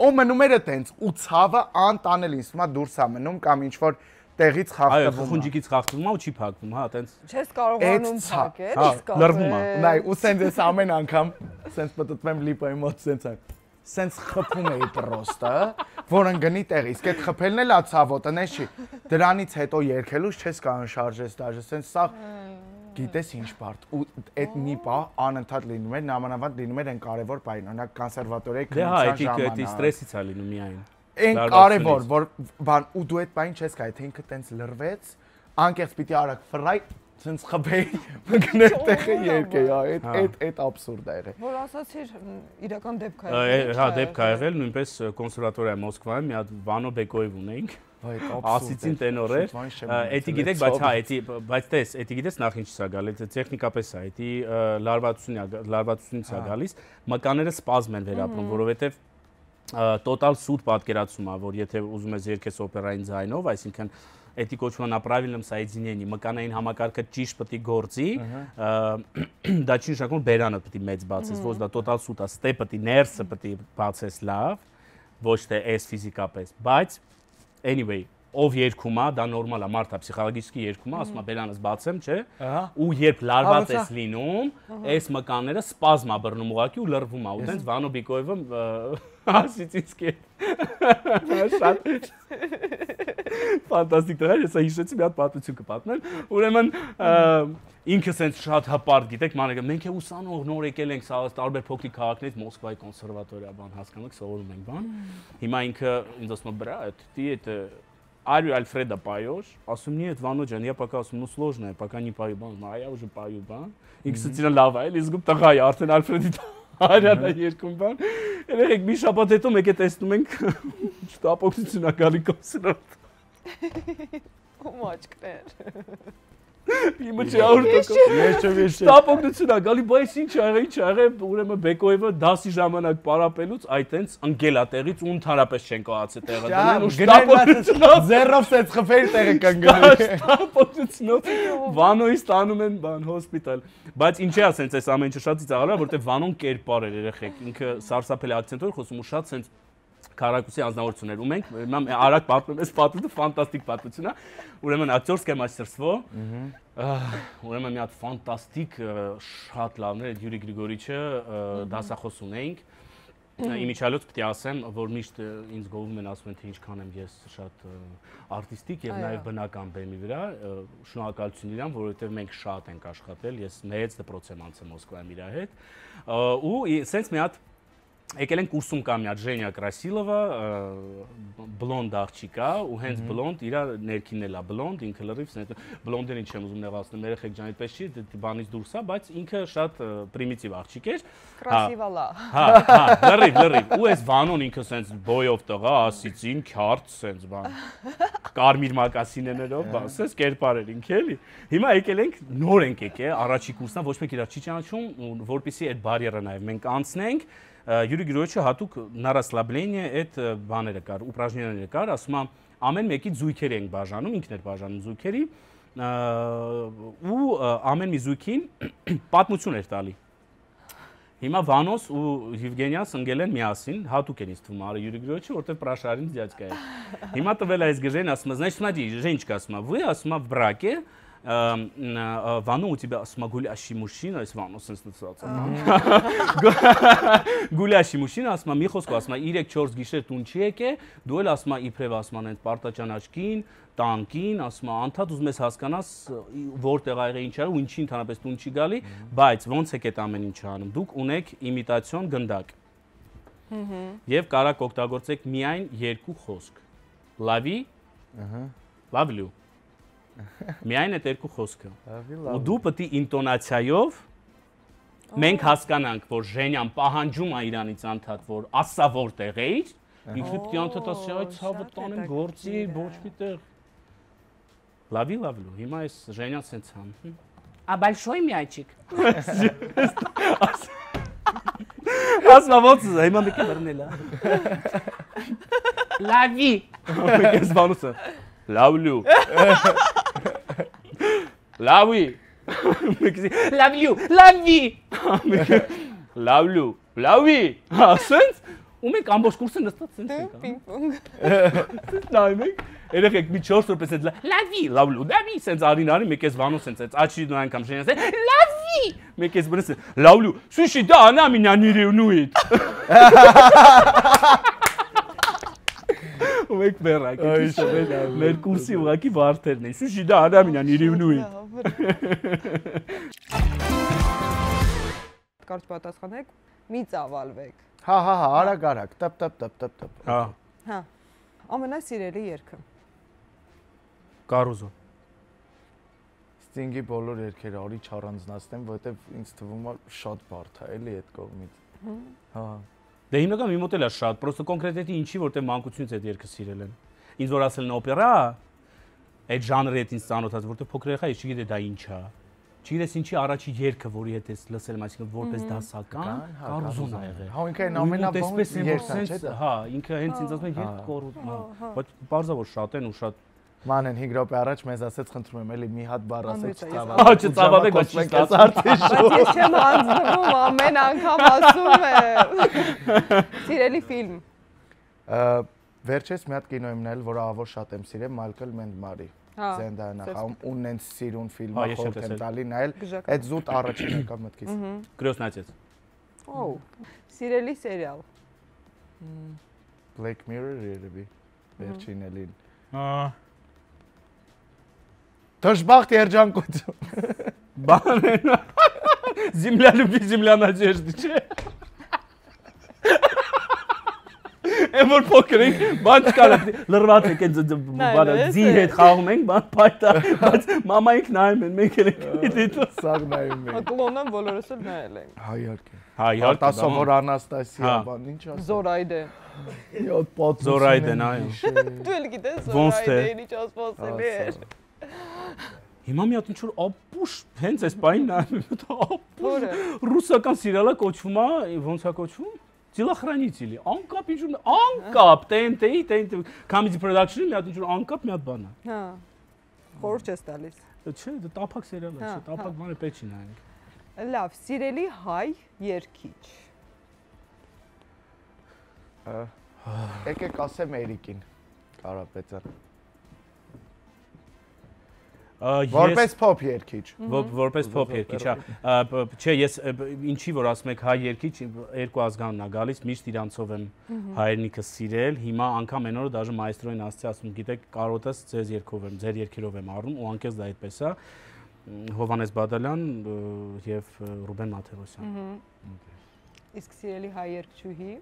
Ու մնում էր այտենց, ու ցավը անտանել ինձ թվում է դուրս է մնում կամ ինչ որ տեղից խախտվում։ Այո, խունջիկից խախտվում է ու չի փակվում, հա, այտենց։ Չես կարողանում փակել, իսկ լրվում է։ Նայ, ու սենց ես ամեն անգամ սենց պատտվում լիպայի մոտ սենց այն։ Սենց խփում էի պրոստը, որ ընկնի տեղի, իսկ այդ խփելն էլ է ցավոտ, նես չի։ Դրանից հետո երկելուց չես կարող շարժես դաժե, սենց սա գիտես ինչ բարդ ու այդ մի բա անընդհատ լինում էր, նամանավանդ լինում էր այն կարևոր բանը, օրինակ կոնսերվատորիայի քննության ժամանակ։ Դե հա, դա ստրեսից է լինում միայն։ Այն կարևոր, որ բան ու դու այդ բանը չես գայ, թե ինքը տենց լրվեց, անկեղծ պիտի արագ ֆրայ սենց խփեի, մգնել տեղը երկեի, այդ աբսուրդ է եղել։ Որ ասացիր իրական դեպք է եղել։ Հա, դեպք է եղել, նույնպես կոնսերվատորիա Մոսկվայում մի հատ Վանո Բեկոև ունեինք։ Ասիցին տենոր էր, էդի գիտեք, բայց հա, բայց տես, էդի գիտես նախ ինչ է գալիս, տեխնիկապես է, էդի լարվածությունից է գալիս, մկանները սպազմ են վերապրում, որովհետև տոտալ սուտ պատկերացում է, որ եթե ուզում ես երգես օպերային ձայնով, այսինքն էդի կոչվում է на правильном соединении, մկանային համակարգը ճիշտ պետք է գործի, դա չի նշանակում որ բերանը պետք է մեծ բացես, ոչ դա տոտալ սուտ է, ստե պետք է ներսը պետք է բացես լավ, ոչ թե էս ֆիզիկապես, բայց anyway, ով երգում է, դա նորմալ է, մարդը պսիխոլոգիչի երգում է, ասում է բերանս բացեմ, չէ՞, ու երբ լարված ես լինում, այս մկանները սպազմ է բռնում ուղակի ու լրվում է, ու տենց Վանո Բեկոևը ասիցից կե։ Շատ ֆանտաստիկ տղա, ես հիշեցի մի հատ պատմություն կպատմեմ, ուրեմն ինքը սենց շատ հպարտ գիտեք, մանեգը մենք է ուսանող նոր եկել ենք տարբեր փոքրիկ քաղաքներից Մոսկվայի կոնսերվատորիա բան հասկանանք, սովորում ենք բան։ Հիմա ինքը ինձ ասում է, брат, ты это Арию Альфреда поешь? Ասում нет, Вано ջան, я пока ասում, ну сложно, я пока не пою, բան, а я уже пою, բան։ Ինքս ցինը լավ է, էլի զգում տղա է, արդեն Ալֆրեդի Արիան է երկում բան։ Երեք մի շաբաթ հետո մեկ է տեսնում ենք շտապօգնություն է գալի կոնսերտ։ Ում աչքներ։ Իմը չի աուտո։ Շտապօգնություն է գալի, բայց ինչ աղը, ուրեմն Բեկոևը դասի ժամանակ պարապելուց այտենց ընկել է տեղից ու ընդհանրապես չեն կողացել տեղը դնել ու շտապօգնությունով զերով սենց խփերի տեղը կընկնի։ Շտապօգնությունով Վանոյից տանում են բան հոսպիտալ։ Բայց ինչի՞ է սենց այս ամեն ինչը շատ ծիծաղալի, որտեղ Վանոն կերպար էր երեխեք, ինքը սարսափելի ակցենտով խոսում ու շատ սենց քարակուսի անձնավորություններ ու մենք արագ պատմում ես պատմությունը ֆանտաստիկ պատմություն է ուրեմն ակտորское мастерство ուրեմն մի հատ ֆանտաստիկ շատ լավն էր Յուրի Գրիգորիչը դասախոս ունեինք իմիջիալոց պետք է ասեմ որ միշտ ինձ գովում են ասում են թե ինչքան եմ ես շատ արտիստիկ եւ նաեւ բնական բեմի վրա շնորհակալություն իրան որովհետեւ մենք շատ ենք աշխատել ես մեծ դպրոց եմ անցել Մոսկվայում իր հետ ու սենց մի հատ եկել են կուրսում կա մի հատ Ժենյա Կրասիլովա բլոնդ աղջիկա ու հենց բլոնդ իր ներքինն էլ է բլոնդ ինքը լրիվ բլոնդին ինչ եմ ուզում նեղացնել երեխեք ջան այդպես չի բանից դուրս է բայց ինքը շատ պրիմիտիվ աղջիկ էր Կրասիվալա հա լրիվ ու այս Վանոն ինքը սենց բոյով տղա ասիցին քյարտ սենց բան կարմիր մակասիններով բան սենց կերպար էր ինքը էլի հիմա եկել ենք նոր ենք եկել առաջի կուրսնա ոչ մեկ իրար չի ճանաչում որպեսզի այդ բարիերը նաև մենք անցնենք Յուրի Գրիգորիչը հատուկ на расслабление այդ բաները կար, упражненияները կար, ասում եմ ամեն մեկի զույգերի ենք բաժանում, ինքն էր բաժանում զույգերի ու ամեն մի զույգին պատմություն էր տալի։ Հիմա Վանոս ու Եվգենիաս ընկել են միասին, հատուկ են ինձ թվում արի Յուրի Գրիգորիչը, որտեղ պրաշարին դյացկա է։ Հիմա տվել է այս գժեն, ասում է, значит, смотри, Женечка, ասում է, вы, ասում է, в браке Вано, у тебя гулящий мужчина, если Вано сенс называется. Գուլաշի մուշինը ասում է մի խոսքով ասում է 3-4 գիշեր տուն չի եկե դու էլ ասում է իբրև ասում են այդ պարտաճանաչքին տանկին ասում է անդադ ուզում ես հասկանաս որտեղ ա եղել ինչ ա ու ինչի ընդհանրապես տուն չի գալի բայց ոնց եք այդ ամեն ինչը անում դուք ունեք իմիտացիոն գնդակ եւ կարակ օգտագործեք միայն երկու խոսք լավի լավլու միայն այդ երկու խոսքը ու դու պետք է ինտոնացիայով մենք հասկանանք, որ Ժենյան պահանջում է իրանից անդադ, որ ասա որտեղ էիր, ինքը պետք է անդադ ասի, այ ցավը տանեմ գործի, ոչ մի տեղ։ Լավի լավլու, հիմա այս Ժենյան սենց համ։ А большой мячик։ Ասма ոնց է, հիմա մեկ է բռնել է։ Լավի։ Ես բանուսը։ Լավլու։ Լավի։ Love you, love me։ Love you, love me։ Հա, սենց ու մենք ամբողջ կուրսը նստած սենց ենք։ Պինգ-պոնգ։ Նայում ենք, երեխեք մի 4 րոպե սենց love you, love me, սենց արին մեկ էս վանու սենց աչի դու անգամ շենյաս love me։ Մեկ էս բրես love you, слушай, да, она меня не ревнует։ У մեկ բերակ, մեր կուրսի ուղակի վարդերն են։ Слушай, да, она меня не ревнует։ Կարճ պատասխանեք, մի ծավալվեք։ Հա, արագ, տպ։ Հա, Հա։ Ամենասիրելի երգը։ Կարուզո։ Sting-ի բոլոր երգերը արի չառանձնացնեմ, որովհետև ինձ թվում է շատ բարդ է, էլի այդ կողմից։ Հա։ Դե հիմնական մի մոտ էլ է շատ, պրոստը կոնկրետետի ինչի, որտեղ մանկությունից այդ երգը սիրել են։ Ինձ որ ասել են օպերա, այդ ժանրը հետ ինձ ծանոթացած, որտեղ փոքր երեխա չգիտե դա ինչ է։ Չգիտես ինչի առաջի երգը, որի հետ ես լսել եմ, այսինքն որպես դասական, Կարուզոն ա եղել։ Հա, ինքը ամենաբանից երգը չէ՞։ Հա, ինքը հենց ինձ ասում է երգ Կարուզոն, բայց բարձա որ շատ են ու շատ Մանեն 5 րոպե առաջ մեզ ասեց խնդրում եմ էլի մի հատ բառ ասեք Ահա չծավալեք, բայց չի ստացվում։ Բայց ես չեմ հանձնվում, ամեն անգամ ասում եմ։ Սիրելի ֆիլմ։ Վերջերս մի հատ կինո եմ նայել, որը ավոր շատ եմ սիրել, Մալկոլմ էնդ Մարի։ Զենդայանը, ու նենց սիրուն ֆիլմ է, խորհուրդ եմ տալի նայել։ Այդ զուտ առաջին եկավ մտքից։ Գրոսնացեց։ Օ։ Սիրելի սերիալ։ Black Mirror երևի։ Վերջին էլին։ Դժբախտ երջանկություն։ Բան են։ Земля любви, земля надежды, չէ։ Էմոր փոքր ենք, բան չկար, լրված եք այդ բանը ձի հետ խաղում ենք, բան պայտա, բայց մամայինք նայում են, մենք էլ ենք դիտում։ Սաղ նայում ենք։ Կլոնն բոլորս էլ նայել ենք։ Հա իհարկե։ Հա, իհարկե։ Տասովոր Անաստասիա, բան ինչ ասա։ Զորայդե։ Յոթ պատմություն։ Զորայդեն, այո։ Դու էլ գիտես Զորայդեն ինչ ասպասելի էր։ Հիմա մի հատ ինչ որ ապուշ հենց այս բանին նայում եմ, ապուշ։ Որը։ Ռուսական սիրիալը կոչվում է, ոնց է կոչվում։ Телохранители, անկապ ինչ որ անկապ, TNT, Comedy Production-ի մի հատ ինչ որ անկապ մի հատ բան է։ Հա։ Խորհուրդ ես տալիս։ Չէ, դա տափակ սերիալ է, չէ, տափակ բանը պետք չի նայենք։ Լավ, սիրելի հայ երգիչ։ Եկեք ասեմ Էրիկին Կարապետյան։ Որպես փոփ երգիչ։ Որպես փոփ երգիչ, հա։ Չէ, ես ինչի որ ասում եք հայ երգիչ, երկու ազգանն է գալիս, միշտ իրանցով եմ հայրենիքը սիրել։ Հիմա անգամ այն օրը դաժե մայստրոին ասացի, ասում գիտեք, կարոտս ձեզ երգով եմ, ձեր երգերով եմ առնում ու անկես դա այդպես է։ Հովանես Բադալյան եւ Ռուբեն Մաթեոսյան։ Իսկ սիրելի հայ երգչուհի։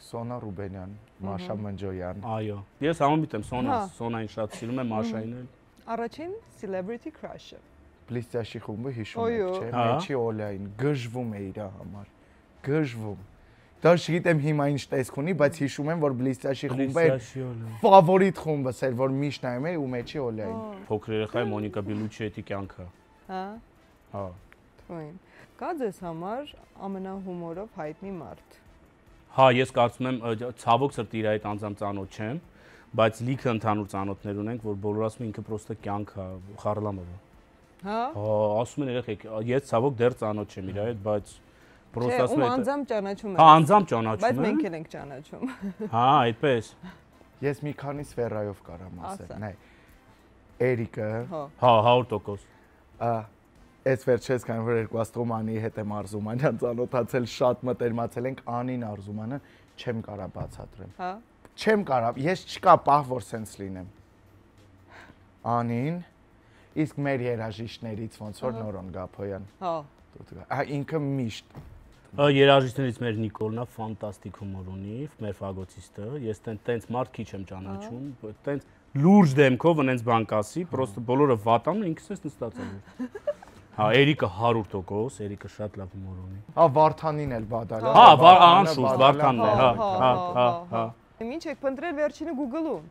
Սոնա Ռուբենյան, Մաշա Մնջոյան։ Այո։ Ես համոմիտ եմ Սոնային շատ սիրում եմ, Մաշային էլ։ Առաջին celebrity crush-ը։ Պլիստյաշի խումբը հիշում եք, չէ՞, Մեջի Օլային, գժվում է իր համար։ Գժվում։ Դա չգիտեմ հիմա ինչ տեսք ունի, բայց հիշում եմ, որ Պլիստյաշի խումբը ֆավորիտ խումբս էր, որ միշտ նայում էի ու Մեջի Օլային։ Փոքր երեխայի Մոնիկա Բելուչիետի կյանքը։ Հա։ Հա։ Թույն։ Կա ձեզ համար ամենահումորով հայտնի մարդ։ Հա, ես կարծում եմ ցավոք սրտի իր այդ անձամբ ծանոթ չեմ, բայց լիքը ընդհանուր ծանոթներ ունենք, որ բոլորը ասում են ինքը պրոստը կյանք է, Խարլամովը։ Հա։ Հա, ասում են երեխեք, ես ցավոք դեռ ծանոթ չեմ իր այդ, բայց պրոստը ասում են են անձամբ ճանաչում են։ Հա, անձամբ ճանաչում Բայց են։ մենք էլ ենք ճանաչում։ Հա, այդպես։ Ես մի քանի սֆերայով կարամ ասել, նայ։ Էրիկը։ Հա, 100%։ Այս վերջերս քանի որ երկու Աստրոմանի հետ եմ Արզումանյան ծանոթացել, շատ մտերմացել ենք Անին Արզումանը, չեմ կարա բացատրեմ։ Հա։ Չեմ կարա, ես չկա պահ որ սենց լինեմ։ Անին, իսկ մեր երաժիշտներից ոնց որ Նորոն Գափոյան։ Հա։ Հա ինքը միշտ։ Երաժիշտներից մեր Նիկոլն է ֆանտաստիկ հումոր ունի, մեր ֆագոցիստը։ Ես տենց մարդ քիչ եմ ճանաչում, տենց լուրջ դեմքով այնց բան կասի, պրոստը բոլորը վատան ու ինքս էս նստած եմ։ Հա, Էրիկը 100%, Էրիկը շատ լավ հումոր ունի։ Հա, Վարդանին էլ Բադալյան։ Հա, անշուշտ Վարդանն է, հա։ Ինչ եք փնտրել վերջինը Google-ում։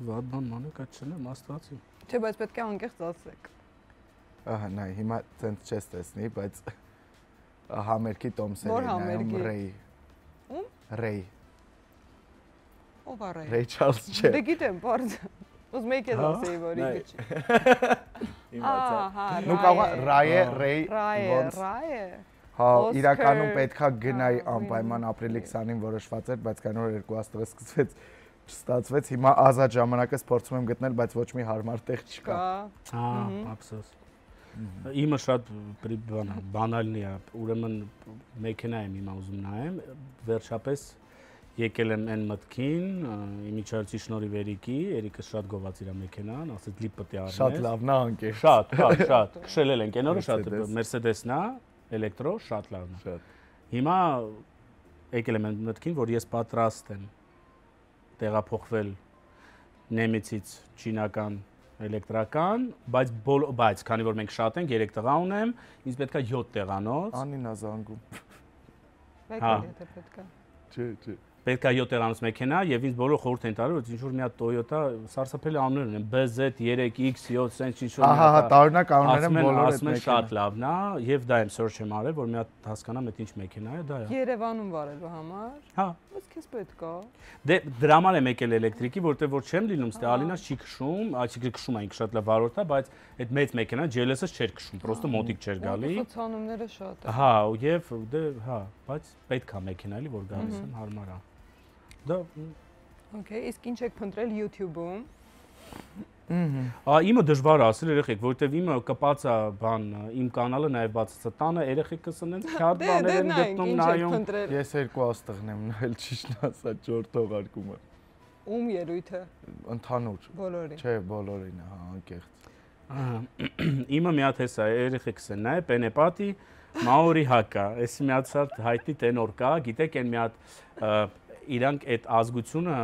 Վարդան մանեք այդ չնեմ, աստվածի։ Չէ, բայց պետք է անկեղծ ասեք։ Ահա, նայ, հիմա ցենց չես տեսնի, բայց համերգի Տոմսերի նայում Ռեյ։ Ում? Ռեյ։ Ով է Ռեյ։ Ռեյ Չարլզ չէ։ Դե գիտեմ, բարձ։ Ուզում եք ես ասեի, որ իգիչ։ Իմացա։ Նու կարող Ռայե, Ռեյ, ոնց։ Ռայե։ Հա, իրականում պետքա գնայի անպայման ապրիլի 20-ին որոշված էր, բայց կան որ 2 աստղը սկսվեց, չստացվեց։ Հիմա ազատ ժամանակս փորձում եմ գտնել, բայց ոչ մի հարմար տեղ չկա։ Հա, ափսոս։ Իմը շատ բանալն է, ուրեմն մեքենա եմ հիմա ուզում նայեմ, վերջապես եկել եմ այն մտքին, իմիջայլցի շնորհիվ Երիկը շատ գովաց իր մեքենան, ասեց լի պետք է առնես։ Շատ լավն է անկեղծ։ Շատ, հա, շատ։ Քշել ենք այն օրը շատ Mercedes-ն է, էլեկտրո, շատ լավն է։ Շատ։ Հիմա եկել եմ այն մտքին, որ ես պատրաստ եմ տեղափոխվել Նեմիցից չինական էլեկտրական, բայց քանի որ մենք շատ ենք, 3 տղա ունեմ, ինձ պետքա 7 տեղանոց։ Անին է զանգում։ Պետք է եթե պետք է։ Չէ։ Պետք է 7 տեղանոց մեքենա եւ ինձ բոլորը խորհուրդ են տալու, որ ինչ որ մի հատ Toyota սարսափելի անուններ ունեն, BZ3X 7, sense ինչ որ։ Ահա, տարօրինակ անուններ են բոլորը այդ մեքենան։ Շատ լավն է եւ դա եմ search եմ արել, որ մի հատ հասկանամ այդ ինչ մեքենա է, դա է։ Երևանում վարելու համար։ Հա։ Ոնց քեզ պետք է։ Դե դրա համար եմ եկել էլեկտրիկի, որտեղ որ չեմ լինում, ստե Ալինաս չի քշում, այսինքն քշում այն շատ լավ վարորդ է, բայց այդ մեծ մեքենան GLS-ը չէր քշում, պրոստը մոտիկ չէր գալի։ Խոցանումները շատ է։ Հա, եւ դե հա, բայց պետք է մեքենա էլի, որ գալիս են հարմար է։ Դա Okay, իսկ ինչ եք փնտրել YouTube-ում։ Իմը դժվար է ասել երեխեք, որովհետև իմը կպած է բան, իմ կանալը նաև բացած է տանը, երեխեքս ընդ քյարդ բաներ են գտնում նայում։ Ես 2 աստղն եմ նայել, ճիշտն ասած, 4 թողարկումը։ Ում երույթը։ Ընդհանուր։ Բոլորին։ Չէ, բոլորին, հա, անկեղծ։ Իմը մի հատ հեսա երեխեքս են նայ, Պենեպատի, Մաուրի հակա, էս մի հատ շատ հայտնի տենոր կա, գիտեք այն մի հատ իրանք այդ ազգությունը,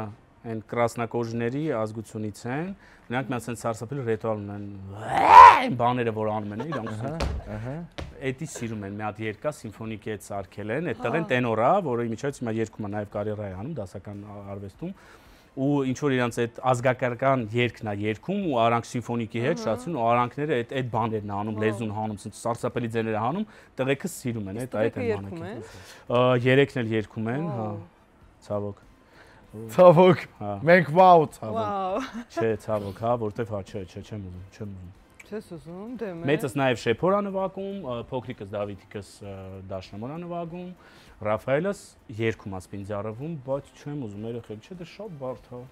այն կրասնակոժների ազգությունից են, նրանք մի հատ sense սարսափելի ռիտուալ ունեն, բաները որ անում են, իրանք։ Էդի սիրում են մի հատ երկա սիմֆոնիկի հետ սարքել են, այդտեղ են տենորա, որը իմիջայլից հիմա երգում է նաև կարիերա է անում դասական արվեստում, ու ինչ որ իրանց այդ ազգակարական երգն է երգում ու արանք սիմֆոնիկի հետ շացուն ու արանքները այդ բաներն անում, լեզուն հանում, սարսափելի ձեները հանում, տղեկը սիրում են այդ բաները։ Երեքն էլ երգում են, հա։ Ցավոք։ Ցավոք։ Մենք վաու ցավոք։ Վաու։ Չէ, ցավոք, հա, որտեվ հա, չէ, չեմ ուզում։ Չես ուզում, դե մեր։ Մեծս նաև Շեփորա նվագում, փոքրիկս Դավիթիկս Դաշնամորա նվագում, Ռաֆայելս երգում ասպինձարվում, բայց չեմ ուզում երեխեք, չէ, դա շատ բարդ է։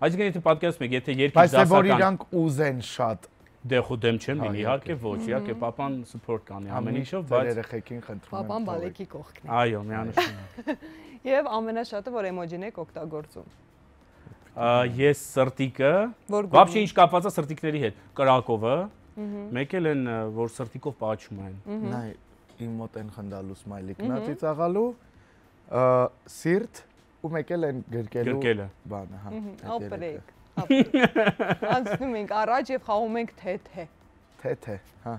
Այսինքն եթե պատկերացնում եք, եթե երկի դասական։ Բայց որ իրանք ուզեն շատ։ Դե խո դեմ չեմ լինի, իհարկե ոչ, իհարկե papan support կանի ամեն ինչով, բայց երեխեքին խնդրում եմ։ Papan բալեկի կողքն է։ Այո, միանշանակ։ Եվ ամենաշատը որ էմոջին եք օգտագործում։ Ես սրտիկը, вообще ինչ կապված է սրտիկների հետ, կրակովը, մեկ էլ են որ սրտիկով պաչում են։ Նայ, իմ մոտ են խնդալու սմայլիկն է ծիծաղալու, սիրտ ու մեկ էլ են գրկելու բանը, հա։ Ապրեք։ Անցնում ենք առաջ եւ խաղում ենք թե-թե։ Թե-թե, հա։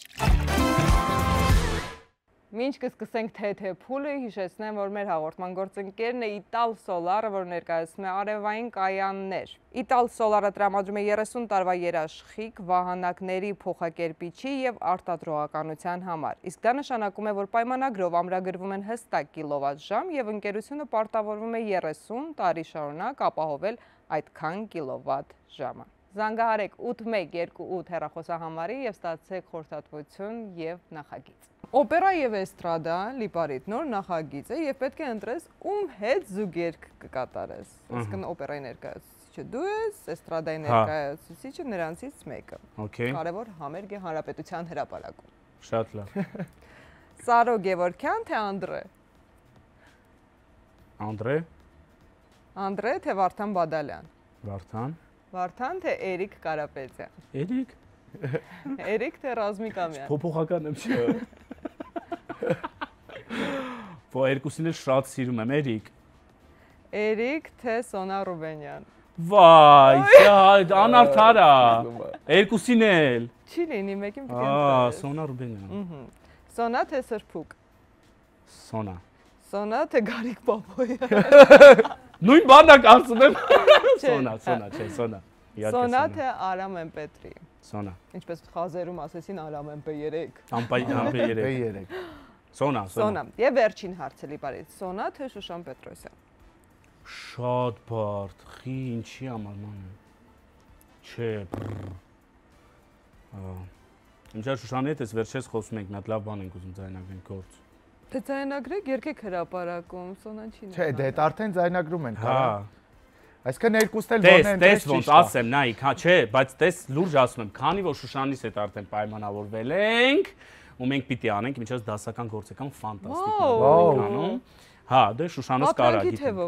Մինչ կսկսենք թե-թե փուլը, հիշեցնեմ, որ մեր հաղորդման գործընկերն է Ital Solar-ը, որ ներկայացնում է արևային կայաններ։ Ital Solar-ը տրամադրում է 30 տարվա երաշխիք վահանակների փոխակերպիչի եւ արտադրողականության համար։ Իսկ դա նշանակում է, որ պայմանագրով ամրագրվում են հստակ կիլովատժամ եւ ընկերությունը պարտավորվում է 30 տարի շարունակ ապահովել այդքան կիլովատ ժամը։ Զանգահարեք 8128 հեռախոսահամարի եւ ստացեք խորհրդատվություն եւ նախագիծ։ Օպերա եւ էստրադա լիպարիտ նոր նախագիծ է եւ պետք է ընտրես ում հետ զուգերգ կկատարես։ Այսինքն օպերայի ներկայացուցիչը դու ես, էստրադայի ներկայացուցիչը նրանցից մեկը։ Կարևոր համերգ է Հանրապետության հրապարակում։ Շատ լավ։ Սարո Գևորգյան թե Անդրե։ Անդրե։ Անդրե թե Վարդան Բադալյան։ Վարդան։ Վարդան թե Էրիկ Կարապետյան։ Էրիկ։ Էրիկ թե Ռազմիկ Ամյան։ Փոփոխական եմ չէ։ Որ երկուսին էլ շատ սիրում եմ, Էրիկ։ Էրիկ թե Սոնա Ռուբենյան։ Վայ, անարդար է։ Երկուսին էլ։ Չի լինի, մեկին պետք է ընտրես։ Սոնա Ռուբենյան։ Սոնա թե Սրփուկ։ Սոնա։ Սոնա թե Գարիկ Պապոյան։ Նույն բանն ակ ասում եմ։ Սոնա, չէ, Սոնա։ Սոնա թե Արամ Էմպետրի։ Սոնա։ Ինչպես խազերում ասեցին Արամ Էմպե3։ Ամպե3։ Սոնա։ Սոնա։ Եվ վերջին հարցը լիպարից։ Սոնա թե Շուշան Պետրոսյան։ Շատ բարդ, խի ինչի համար ման։ Չէ։ Ինչա Շուշանի հետ էս վերջերս խոսում ենք, մի հատ լավ բան ենք ուզում ձայնագրենք գործ։ Դե ձայնագրեք, երկեք հրապարակում, Սոնան չի։ Չէ, դե դա արդեն ձայնագրում են, հա։ Այսինքն երկուսն էլ որն են տես ոնց ասեմ, նայեք, հա, չէ, բայց տես լուրջ ասում եմ, քանի որ Շուշանից հետ արդեն պայմանավորվել ենք, ու մենք պիտի անենք, ինչպես դասական գործական ֆանտաստիկ ենք անում։ Հա, դե Շուշանս կարա գիտեմ։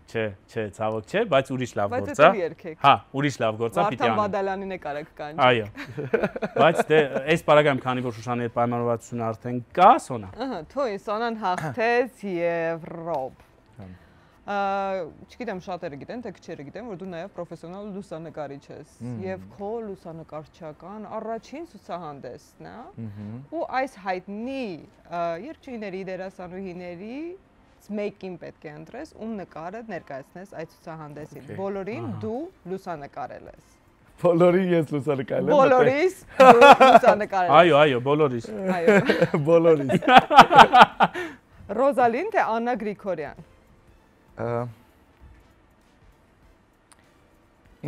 Չէ, ցավոք չէ, բայց ուրիշ լավ գործ է։ Հա, ուրիշ լավ գործ է, պիտի անենք։ Վարդան Բադալյանին է կարակ կանչի։ Այո։ Բայց դե այս պարագայում, քանի որ Շուշանի հետ պայմանավորվածությունը արդեն կա, Սոնա։ Ահա, թույն Սոնան հաղթեց Եվրոպ։ Չգիտեմ, շատերը գիտեն, թե քչերը գիտեն, որ դու նաև պրոֆեսիոնալ լուսանկարիչ ես եւ քո լուսանկարչական առաջին ցուցահանդեսն է։ Ու այս հայտնի երգչուհիների, դերասանուհիների մեկին պետք է ընտրես, ում նկարը ներկայացնես այդ ցուցահանդեսին։ Բոլորին դու լուսանկարել ես։ Բոլորին ես լուսանկարել եմ։ Բոլորիս լուսանկարել ես։ Այո, բոլորիս։ Այո։ Բոլորիս։ Ռոզալին թե Աննա Գրիգորյան։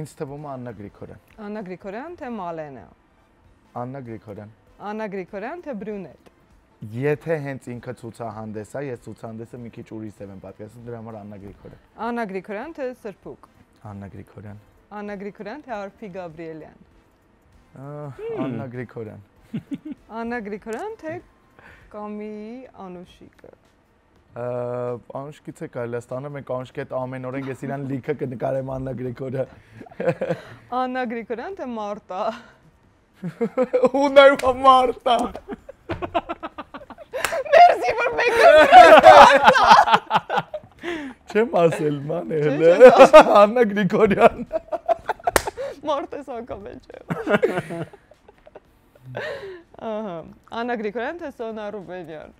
Ինձ թվում է Աննա Գրիգորյան։ Աննա Գրիգորյան թե Մալենա։ Աննա Գրիգորյան։ Աննա Գրիգորյան թե Բրյունետ։ Եթե հենց ինքը ցուցահանդես է, ես ցուցահանդեսը մի քիչ ուրիշ եմ պատկերացնում, դրա համար Աննա Գրիգորյան։ Աննա Գրիգորյան թե Սրփուկ։ Աննա Գրիգորյան։ Աննա Գրիգորյան թե Արփի Գաբրիելյան։ Աննա Գրիգորյան։ Աննա Գրիգորյան թե Կամի Անուշիկը։ Անուշկից է կարելի ստանալ, մենք Անուշկի հետ ամեն օր ենք, ես իրան լիքը կնկարեմ Աննա Գրիգորյան։ Աննա Գրիգորյան թե Մարտա։ Ու նաև Մարտա։ Մերսի որ մեկը Չեմ ասել, ման է հələ։ Աննա Գրիգորյան։ Մարտես անգամ էլ չէ։ Ահա, Աննա Գրիգորյան թե Սոնա Ռուբենյան։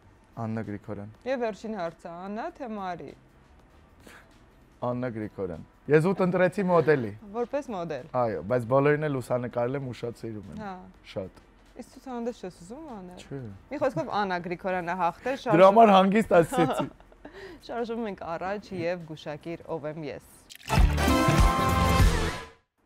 Աննա Գրիգորյան։ Եվ վերջին հարցը, Աննա թե Մարի։ Աննա Գրիգորյան։ Ես ուտ ընտրեցի մոդելի։ Որպես մոդել։ Այո, բայց բոլորին էլ լուսանկարել եմ ու շատ սիրում եմ։ Հա։ Շատ։ Իսկ ցուցահանդես չես ուզում անել։ Չէ։ Մի խոսքով Աննա Գրիգորյանը հաղթել, Դրա համար հանգիստ ասեցի։ Շարժվում ենք առաջ եւ գուշակիր ով եմ ես։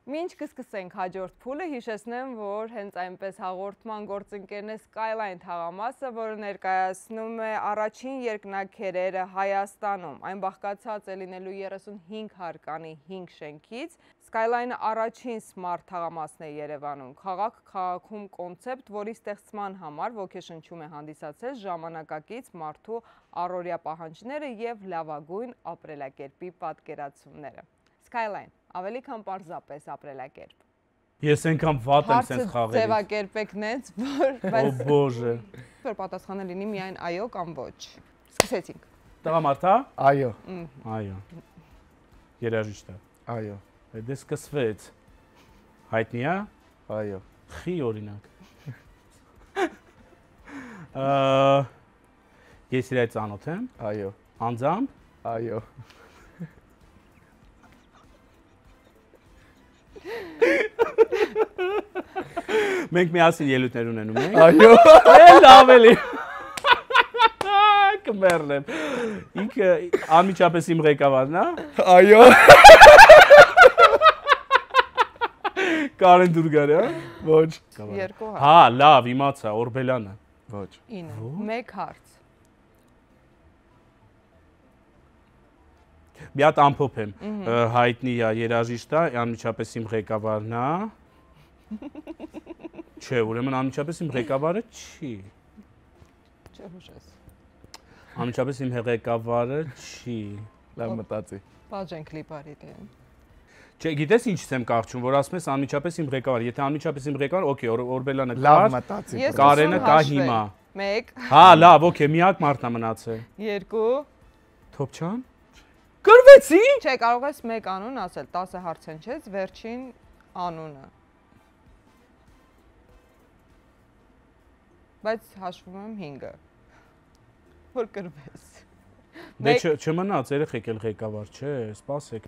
Մինչ կսկսենք հաջորդ փուլը, հիշեցնեմ, որ հենց այնպես հաղորդման գործընկերն է Skyline թաղամասը, որը ներկայացնում է առաջին երկնաքերերը Հայաստանում։ Այն բաղկացած է լինելու 35 հարկանի 5 շենքից։ Skyline-ը առաջին smart թաղամասն է Երևանում։ Քաղաք քաղաքում կոնցեպտ, որի ստեղծման համար ոգեշնչում է հանդիսացել ժամանակակից մարդու առօրյա պահանջները եւ լավագույն ապրելակերպի պատկերացումները։ Skyline ավելի քան պարզապես ապրելակերպ։ Ես այնքան վատ եմ սենց խաղերից։ Ձևակերպեք նենց, որ Ո բոժե։ որ պատասխանը լինի միայն այո կամ ոչ։ Սկսեցինք։ Տղամարդ, հա։ Այո։ Այո։ Երաժիշտ է։ Այո։ Դե սկսվեց։ Հայտնի է։ Այո։ Խի օրինակ։ Ես իր այդ ծանոթ եմ։ Այո։ Անձամբ։ Այո։ Մենք միասին ելույթներ ունենում ենք։ Այո։ Լավ էլի։ Կմեռնեմ։ Ինքը անմիջապես իմ ղեկավարն է։ Այո։ Կարեն Դուրգարյա։ Ոչ։ Երկու հարց։ Հա, լավ, իմացա, Օրբելյանը։ Ոչ։ 9։ Մեկ հարց։ Մի հատ ամփոփ եմ։ Հայտնի է, երաժիշտ է, անմիջապես իմ ղեկավարն է։ Չէ, ուրեմն անմիջապես իմ ղեկավարը չի։ Չէ, հուշես։ Անմիջապես իմ ղեկավարը չի։ Լավ մտածի։ Բաժեն կլիպարի դեն։ Չէ, գիտես ինչից եմ կառչում, որ ասում ես անմիջապես իմ ղեկավար։ Եթե անմիջապես իմ ղեկավար, օքեյ, Օրբելյանը Լավ կար, մտածի։ Կարենը կա հիմա։ 1 Հա, լավ, օքեյ, միակ մարդն է մնացել։ 2 Թոփչան։ Գրվեցի։ Չէ, կարող ես մեկ անուն ասել, 10 հարց հնչեց, վերջին անունը։ Բայց հաշվում եմ 5-ը։ Որ կրվես։ Դե չմնաց երեխեք էլ ղեկավար, չէ, սպասեք։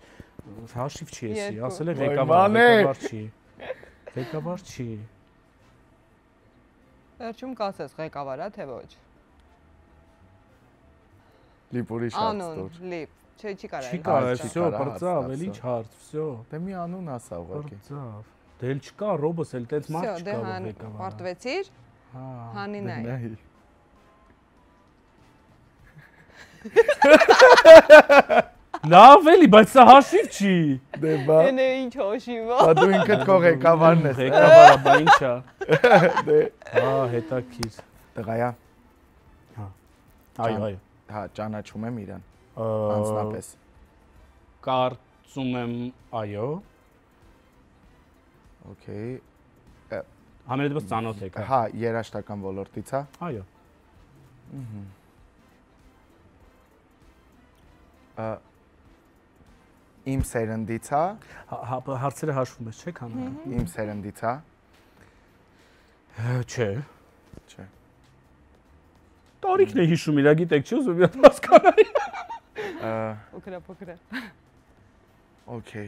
Հաշիվ չի էսի, ասել է ղեկավար չի։ Ղեկավար չի։ Վերջում կասես ղեկավարա թե ոչ։ Լիպուրի շատ ստոր։ Անուն, լիպ։ Չէ, չի կարա։ Չի կարա, չի всё, կարա բրծավ, հաստատ, էլի всё։ չարդ, всё։ Դե մի անուն ասա ուղղակի։ Բրծավ։ Դե էլ չկա, ռոբոս էլ տենց մարդ Всё, դե չկա, որ հան ղեկավար։ պարտվեցիր։ Հա։ Հանին այ։ Նայ։ Լավ էլի, բայց սա հաշիվ չի։ Դե բա։ Էնե ինչ հոշիվա։ Բա դու ինքդ քո ղեկավարն ես։ Ղեկավարը, բա ինչա։ Դե Հա, հետաքրիր։ տղայա։ Այո, այո։ Հա, ճանաչում եմ իրան։ Անձնապես։ Կարծում եմ, այո։ Okay։ Համենայնդեպս ծանոթ եք։ Հա, երաժշտական ոլորտից, հա։ Այո։ Իմ սերնդից, հա։ Հարցերը հաշվում ես, չէ՞ քան։ Իմ սերնդից, հա։ Չէ։ Չէ։ Տարիքն է հիշում, իրա գիտեք, չի ուզում մի հատ հասկանայի։ Փոքր։ Okay։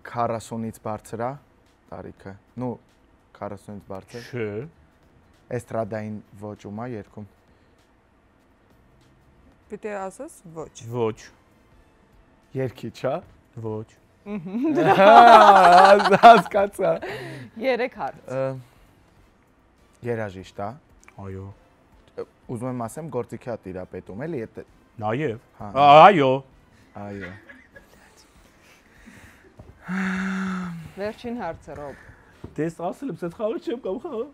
40-ից բարձր է տարիքը։ Ну, 40-ից բարձր։ Չէ։ Էստրադային ոճում է երգում։ Պիտի ասես ոչ։ Ոչ։ Երգիչ, հա։ Ոչ։ Հասկացա։ 3 հարց։ Երաժիշտ է։ Այո։ Ուզում եմ ասեմ գործիքի է տիրապետում, էլի է։ Նաեւ։ Հա։ Այո։ Այո։ Վերջին հարցը Ռոբ։ Դες ասել եմ, սեդ խաղը չեմ կամ խաղը։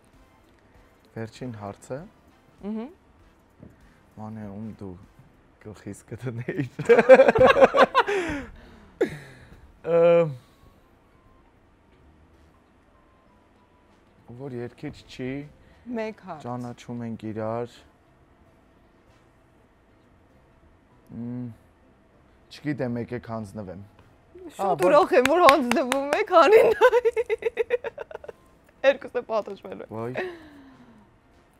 Վերջին հարցը։ Ահա։ Մանե ում դու գլխիս կդնեիր։ Որ երկիչ չի, 1 հարց։ ճանաչում ենք իրար։ Չգիտեմ, եկեք հանձնվեմ։ Շուտ ուրախ եմ, որ հանձնվում եք, հանին։ Երկուսը պատժվել է։ Ոյ։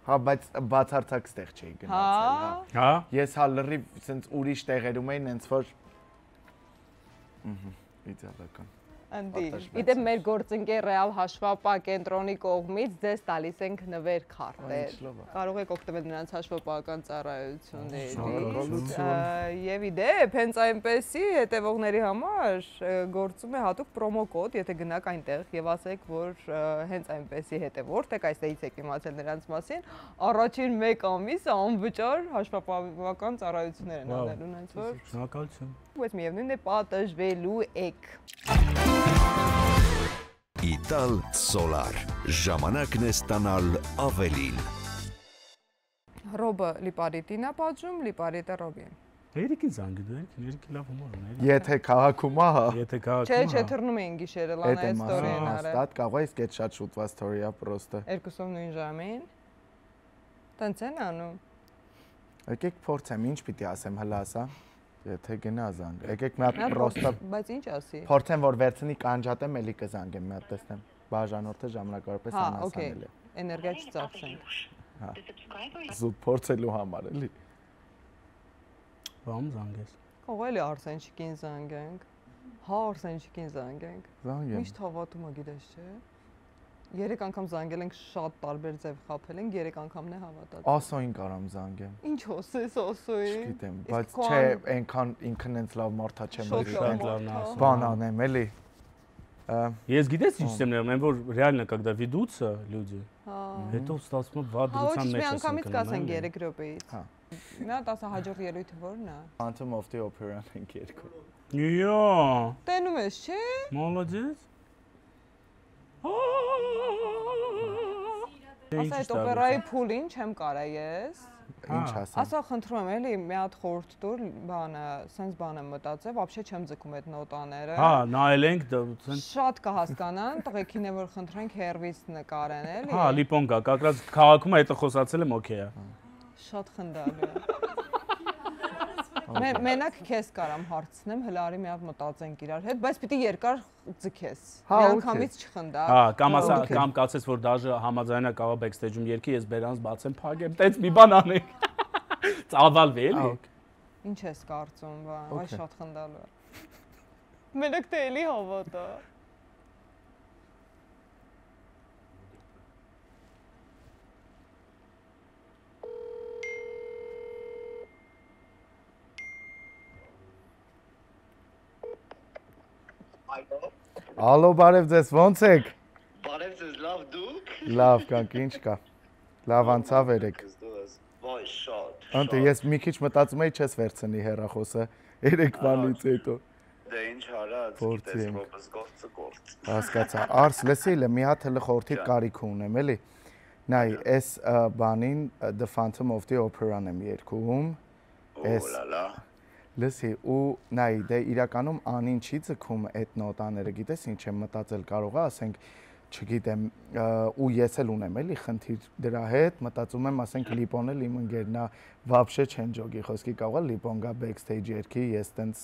Հա, բայց բացարձակ ստեղ չէի գնացել, հա։ Հա։ Ես հա լրիվ սենց ուրիշ տեղերում էին, հենց որ իդեալական։ Անդի։ Պատժվեց։ Իդեպ մեր գործընկեր Ռեալ հաշվապահ կենտրոնի կողմից ձեզ տալիս ենք նվեր քարտեր։ Ինչ լավ է։ Կարող եք օգտվել նրանց հաշվապահական ծառայություններից։ Շնորհակալություն։ Եվ իդեպ հենց այնպեսի հետևողների համար գործում է հատուկ պրոմո կոդ, եթե գնաք այնտեղ եւ ասեք, որ հենց այնպեսի հետևորդ եք, այստեղից եք իմացել նրանց մասին, առաջին 1 ամիսը անվճար հաշվապահական ծառայություններ են անելու, հենց որ Շնորհակալություն։ բայց միևնույնն է պատժվելու եք։ Իտալ Սոլար։ Ժամանակն է ստանալ ավելին։ Ռոբը լիպարիտին է պատժում, լիպարիտը Ռոբին։ Երիկին զանգի դու, երիկի լավ հումոր ունի։ Եթե քաղաքում է, հա։ Եթե քաղաքում։ Չէ, թռնում էին գիշերը, լանա է ստորին արել։ Հաստատ կարող է իսկ այդ շատ շուտվա ստորիա պրոստը։ Երկուսով նույն ժամին։ Տենց են անում։ Եկեք փորձեմ, ինչ պիտի ասեմ, հլա ասա։ Եթե գնա զանգ։ Եկեք մի հատ պրոստը Բայց ինչ ասի։ փորձեմ, որ վերցնի կանջատեմ, էլի կզանգեմ, մի հատ տեսնեմ։ Բաժանորդը ժամանակավորապես Հա, անհասանել է։ էներգիա չծախսենք։ Հա։ Զուտ փորձելու համար, էլի։ Բամ զանգես։ Կարող էլի Արսենչիկին զանգենք։ Հա, Արսենչիկին զանգենք։ Զանգեմ։ Միշտ հավատում է, գիտես չէ։ 3 անգամ զանգել ենք, շատ տարբեր ձև խաբել ենք, 3 անգամն է հավատացել։ Ասոին կարամ զանգեմ։ Ինչ ասես ասոյի։ Չգիտեմ, բայց չէ, այնքան ինքն ինձ լավ մարդա չեմ, որ Շատ լավն ասում։ բան անեմ, էլի։ Ես գիտես ինչ եմ ներում, այն որ реально когда ведутся люди, Հա։ հետո ստացվում է վատ Հա, ոչ դրության մի մեջ անգամից ասենք։ կասենք 3 րոպեից։ Հա։ Մի հատ ասա հաջորդ ելույթը ո՞րն է։ Phantom of the Opera-ն ենք երկու։ Йо, Տենում ես, չէ։ молодец։ Ասա այդ օպերայի փուլին չեմ կարա ես։ Ինչ ասեմ։ Ասա խնդրում եմ էլի մի հատ խորհուրդ տուր, բանը, սենց բան եմ մտածել, вообще չեմ ձգում այդ նոտաները։ Հա, նայել ենք դա ցենց։ Շատ կհասկանան, տղեկին է որ խնդրենք հերվիս նկարեն էլի։ Հա, լիպոն կա, как раз քաղաքում հետո խոսացել եմ, օքեյ է։ Շատ խնդալու է։ Մենակ քեզ կարամ հարցնեմ, հլարի մի հատ մտածենք իրար հետ, բայց պիտի երկար ձգես։ Մի անգամից չխնդա։ Հա, կամ ասա, կամ կացես որ դաժե համաձայնա կավա բեքստեջում երկի, ես բերանց բացեմ, փակեմ, տենց մի բան անենք։ Ծավալվի էլի։ Ինչ ես կարծում, վայ, շատ խնդալու է։ Մենակ թե էլի հավատա։ Ալո, բարև ձեզ, ոնց եք։ Բարև ձեզ, լավ դուք։ Լավ կանք, ինչ կա։ Լավ անցավ երեք։ Ոյ, շատ։ Անտե ես մի քիչ մտածում էի չես վերցնի հեռախոսը երեք բանից հետո։ Դե ինչ արած, Փորձի ենք։ պես գործը գործ։ Հասկացա։ Արս, լսիլը մի հատ հələ խորթի կարիք ունեմ, էլի։ Նայ, այս բանին The Phantom of the Opera-ն եմ երգում։ Օլալա։ Լսի, ու նայ, դե իրականում անին չի ձգում այդ նոտաները, գիտես ինչ եմ մտածել, կարող է, ասենք, չգիտեմ, ու ես էլ ունեմ էլի խնդիր դրա հետ, մտածում եմ, ասենք Լիպոն էլ իմ ընկերն է, вообще չեն ջոգի, խոսքի կարող է Լիպոն գա backstage երգի, ես տենց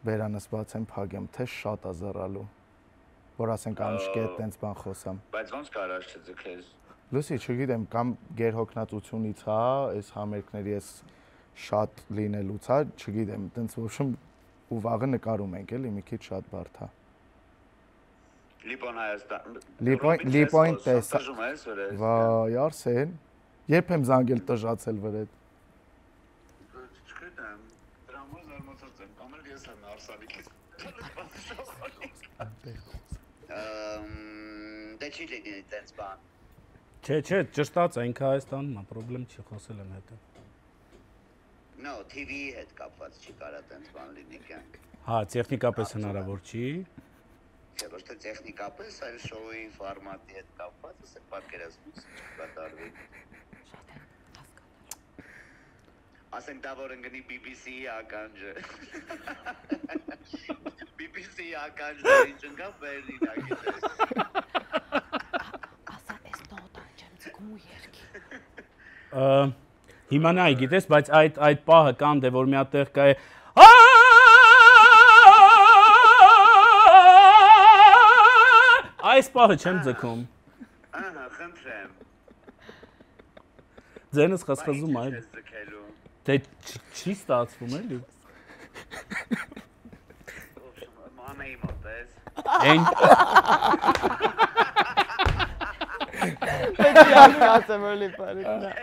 բերանս բացեմ փագեմ, թե շատ է զռալու, որ ասենք անշկետ տենց բան խոսամ։ Բայց ոնց կարաս չձգես։ Լսի, չգիտեմ, կամ գերհոգնածությունից հա, այս համերգների ես շատ լինելուց հա, չգիտեմ, տենց ոչմ ու վաղը նկարում ենք էլի, մի քիչ շատ բարդ հա։ Լիպոն Հայաստան։ Լիպոին տեսա։ Տժում ես վրա։ Վայ, Արսեն, երբ եմ զանգել տժացել վրեդ։ Չգիտեմ, դրա համար զարմացած եմ, կամ էլ ես եմ Արսանիկից։ Դե չի լինի տենց բան։ Չէ, ճշտած է, ինքը Հայաստանում է, պրոբլեմ չի, խոսել եմ հետո։ No, TV-ի հետ կապված չի կարա տենց բան լինի կյանք։ Հա, տեխնիկապես հնարավոր չի։ Չէ, ոչ թե տեխնիկապես, այլ շոուի ֆորմատի հետ կապված, ասեք պատկերացնուց չկատարվի։ Ասենք դա որ ընկնի BBC-ի ականջը։ BBC-ի ականջը ինչ ընկա Բերլին ագիտես։ Ասա, էս նոտան չեմ ձգում ու երգի։ Հիմա նայ, գիտես, բայց այդ պահը կան դե որ մի հատ տեղ կա է այս պահը չեմ ձգում։ Ահա, խնդրեմ։ Ձենս խսխզում է։ Դե չի ստացվում էլի։ Մանեի մոտ ես։ Այն Կասեմ որ Լիպոնն է։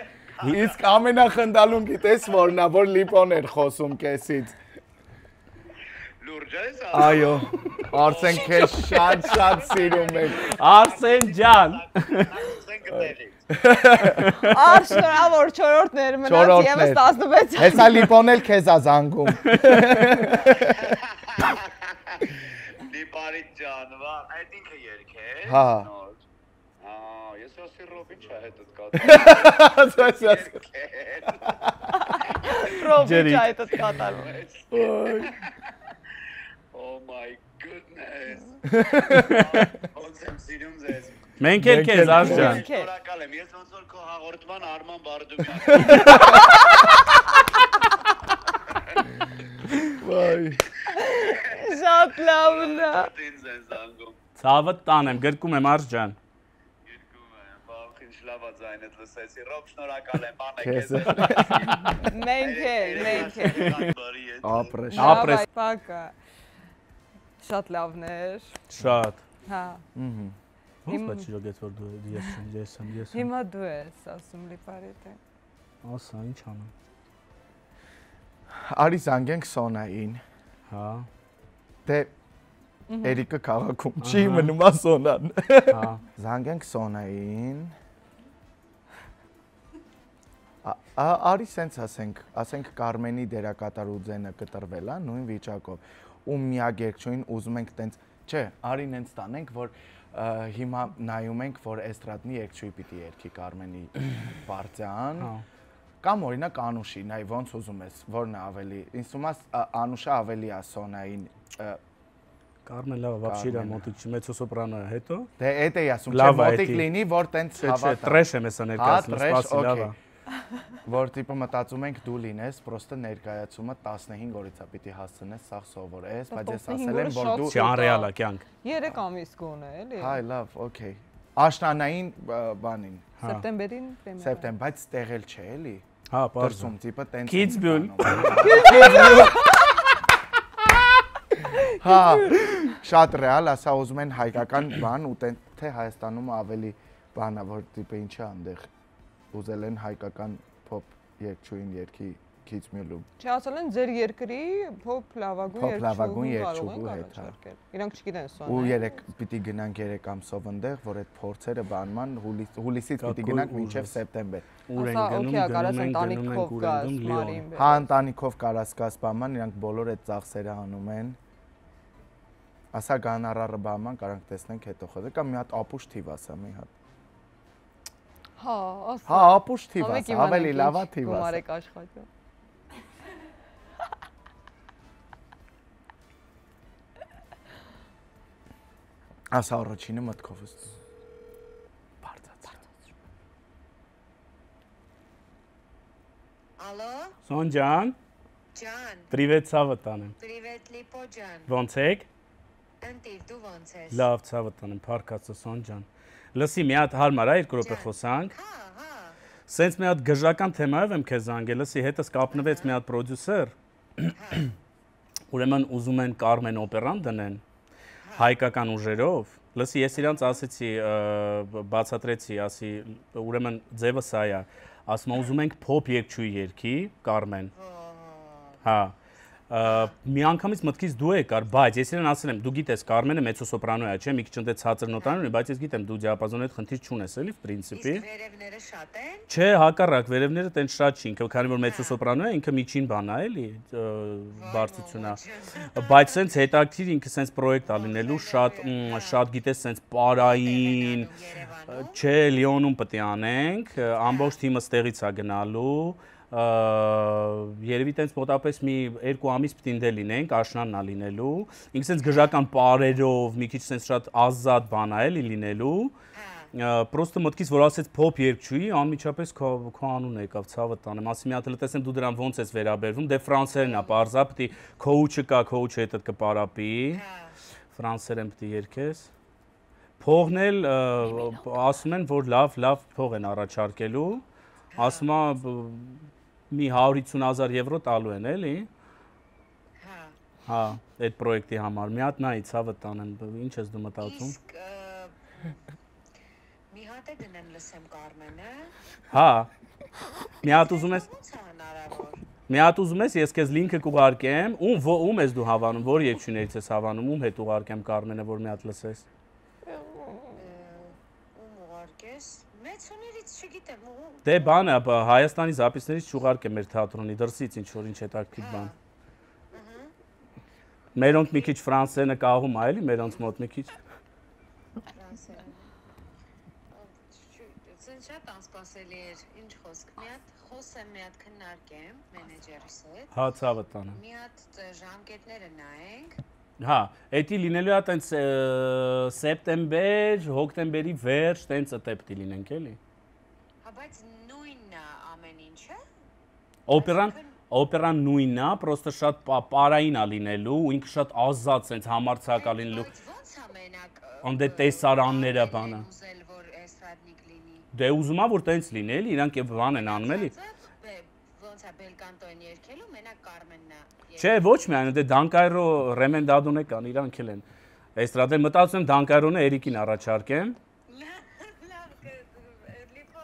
Իսկ ամենախնդալուն գիտես որն է, որ Լիպոն էր խոսում կեսից։ Լուրջ ես։ Այո, Արսեն քեզ շատ սիրում ենք։ Արսեն ջան։ Արշնորհավոր 4-րդներ մնաց եւս 16։ Հեսա Լիպոն էլ քեզ է զանգում։ Լիպարի ջան, վա, այդ ինքը երգեր։ Հա։ Ես ասի Ռոբին չէ հետդ Ռոբին չէ հետդ կատարում։ Oh my goodness։ Ոնց եմ սիրում ձեզ։ Մենք էլ քեզ Արս ջան։ Շնորհակալ եմ։ Ես ոնց որ քո հաղորդման Արման Բարդումյան։ Վայ։ Շատ լավն է։ Ինձ են զանգում։ Ցավը տանեմ, գրկում եմ Արս ջան։ Երկում եմ, բախ ինչ լավ է ձայնդ լսեցի։ Ռոբ շնորհակալ եմ, բան եք Քեզ ես։ Մենք էլ։ Ապրես։ Ապրես։ Պակա։ Շատ լավն էր։ Շատ։ Հա։ Ոնց բայց չջոգեց որ դու ես եմ։ Հիմա դու ես ասում Լիպարիտ։ Ասա, ինչ անեմ։ Արի զանգենք Սոնային։ Հա։ Դե Էրիկը քաղաքում չի մնում է Սոնան։ Հա։ Զանգենք Սոնային։ Արի սենց ասենք Կարմենի դերակատարուձենը կտրվել է նույն վիճակով։ Ու միակ երկչույն ուզում ենք տենց, չէ, արի նենց տանենք, որ հիմա նայում ենք, որ էստրադնի երկչույի պիտի երգի Կարմենի պարտիան։ Կամ օրինակ Անուշի, նայ ոնց ուզում ես, որն է ավելի, ինձ թվում է Անուշը ավելի է Սոնային։ Կարմելա вообще իրա մոտիկ չի, մեծո սոպրանո է հետո։ Դե էդ էի ասում, չէ, մոտիկ լինի, որ տենց հավատա։ Չէ, տրեշ եմ հեսա ներկայացնում, սպասի լավ է։ Որ տիպը մտածում ենք դու լինես, պրոստը ներկայացումը 15 օրից է պիտի հասցնես, սաղ սովորես, բայց ես ասել եմ, որ դու Չի անրեալ է կյանք։ 3 ամիս գոնե, էլի։ Հայ, լավ, օքեյ։ Աշնանային բանին։ Սեպտեմբերին պրեմիերա։ Սեպտեմբեր, բայց տեղել չէ, էլի։ Հա, պարզ։ Դրսում տիպը տենց։ Kitzbühel։ Հա, շատ ռեալ, ասա ուզում են հայկական բան ու թե Հայաստանում ավելի բանա, որ տիպը ինչ է այնտեղ ուզել են հայկական փոփ երգչուին երգի քիծմիլու։ Չի ասել են ձեր երկրի փոփ լավագույն երջուղու հետ։ Իրանք չգիտեն սոն։ Ու երեք պիտի գնանք 3 ամսով այնտեղ, որ այդ փորձերը բանման հուլիսից պիտի գնանք մինչև սեպտեմբեր։ Ուր են գնում, Հա, ընտանիքով կարաս գաս բանման, իրանք բոլոր այդ ծախսերը անում են։ Ասա գանարարը բանման կարանք տեսնենք հետո խոսել, կամ մի հատ ապուշ թիվ ասա մի հատ։ Հա, ասա։ Հա, ապուշ թիվ ասա, ավելի լավա թիվ ասա։ Գումարեք աշխատում։ Ասա առաջինը մտքովս։ Алло, Սոնջան, Ջան, Привет, ցավը տանեմ։ Привет, Լիպո ջան։ Ոնց եք։ Ընտիր, դու ոնց ես։ Լավ, ցավը տանեմ, Փարքածը Սոնջան։ Լսի, մի հատ հարմար է 2 րոպե խոսանք։ Հա։ Սենց մի հատ գժական թեմայով եմ քեզ զանգել, լսի, հետս կապնվեց մի հատ պրոդյուսեր։ Ուրեմն ուզում են Կարմեն օպերան դնեն հայկական ուժերով։ Լսի, ես իրանց ասեցի, բացատրեցի, ասի, ուրեմն ձևը սա է։ Ասում ուզում ենք փոփ երգչուհի երգի Կարմեն։ Հա։ Մի անգամից մտքից դու եկար, բայց ես իրեն ասել եմ, դու գիտես Կարմենը մեծոսոպրանո է, չէ՞, մի քիչ ընդ ցածր նոտան ունի, բայց ես գիտեմ դու դիապազոնի հետ խնդիր չունես, էլի, պրինցիպի։ Իսկ վերևները շատ են։ Չէ, հակառակ, վերևները տեն շատ չի, ինքը քանի որ մեծոսոպրանո է, ինքը միջին բան է, էլի, բարձրությունա։ Բայց սենց հետաքրիր ինքը սենց պրոյեկտ ա լինելու, շատ գիտես սենց պարային, չէ, Լիոնում պետք է անենք, ամբողջ թիմը ստեղից է գնալու։ Երևի տենց մոտապես մի 2 ամիս պիտի լինենք, աշնանն է լինելու։ Ինքը սենց գժական պարերով, մի քիչ սենց շատ ազատ բան է էլի լինելու։ Պրոստը մտքից որ ասեց փոփ երգչուհի, անմիջապես քո անունը եկավ, ցավը տանեմ, ասի մի հատ էլ տեսեմ դու դրան ոնց ես վերաբերվում, դե ֆրանսերեն է, պարզա, պիտի քոուչը կա, քոուչը հետդ կպարապի։ Ֆրանսերեն պիտի երգես։ Փողն էլ ասում են, որ լավ փող են առաջարկելու։ Ասում է մի 150,000 եվրո տալու են, էլի։ Հա, այդ պրոյեկտի համար։ Մի հատ նայի ցավը տանեմ, ինչ ես դու մտածում։ Իսկ մի հատ է դնեմ լսեմ Կարմենը։ Հա։ Մի հատ ուզում ես։ Ոնց է հնարավոր։ Մի հատ ուզում ես, ես քեզ լինքը կուղարկեմ, ում ես դու հավանում, որ երգչուներից ես հավանում, ում հետ ուղարկեմ Կարմենը, որ մի հատ լսես։ Ում ուղարկես։ Մեծուներից չգիտեմ։ Դե բանը, Հայաստանի զապիսներից չուղարկեմ մեր թատրոնի դրսից ինչ հետաքրքիր բան։ Մերոնք մի քիչ ֆրանսերենը կաղում է, էլի, մերոնց մոտ մի քիչ։ Ֆրանսերեն։ Շատ անսպասելի էր, ինչ խոսք։ Մի հատ խոսեմ, մի հատ քննարկեմ մենեջերիս հետ։ Հա, ցավը տանը։ Մի հատ ժամկետները նայենք։ Հա, էդի լինելու է տենց սեպտեմբեր, հոկտեմբերի վերջ, տենց ըտե պիտի լինենք, էլի։ Հա, բայց նույնն է ամեն ինչը։ Օպերան նույնն է, պրոստը շատ պարային է լինելու, ու ինքը շատ ազատ, սենց համարձակ է լինելու։ Բայց ո՞նց է մենակ։ Անդե տեսարանները բանը։ Ուզել որ էստրադնիկ լինի։ Դե ուզում եմ որ տենց լինի, էլի, իրանք եւ բան են անում, էլի։ Ոնց է բելկանտոն երգելու, մենակ Կարմենն է։ Չէ, ոչ միայն, դե Դանկայրո Ռեմենդադոնը կան, իրանք էլ են։ Էստրադեն մտածում եմ Դանկայրոնը Էրիկին առաջարկեմ։ Լավ, լիպո։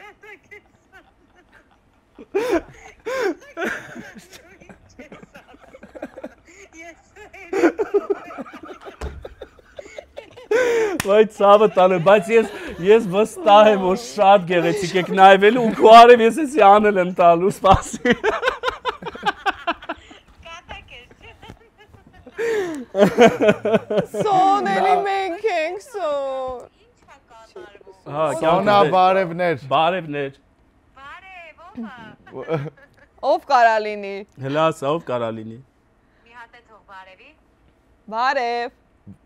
Կատակես։ Բայց ցավը տալու, բայց ես վստահ եմ որ շատ գեղեցիկ եք նայվել ու քո արև ես էսի անել եմ տալու, սպասի։ Սոն էլի մենք ենք սոն։ Ինչ է կատարվում։ Հա, Սոնա բարևներ։ Բարևներ։ Բարև, ո՞վ է։ Ով կարա լինի։ Հլաս, ով կարա լինի։ Մի հատ է թող բարևի։ Բարև։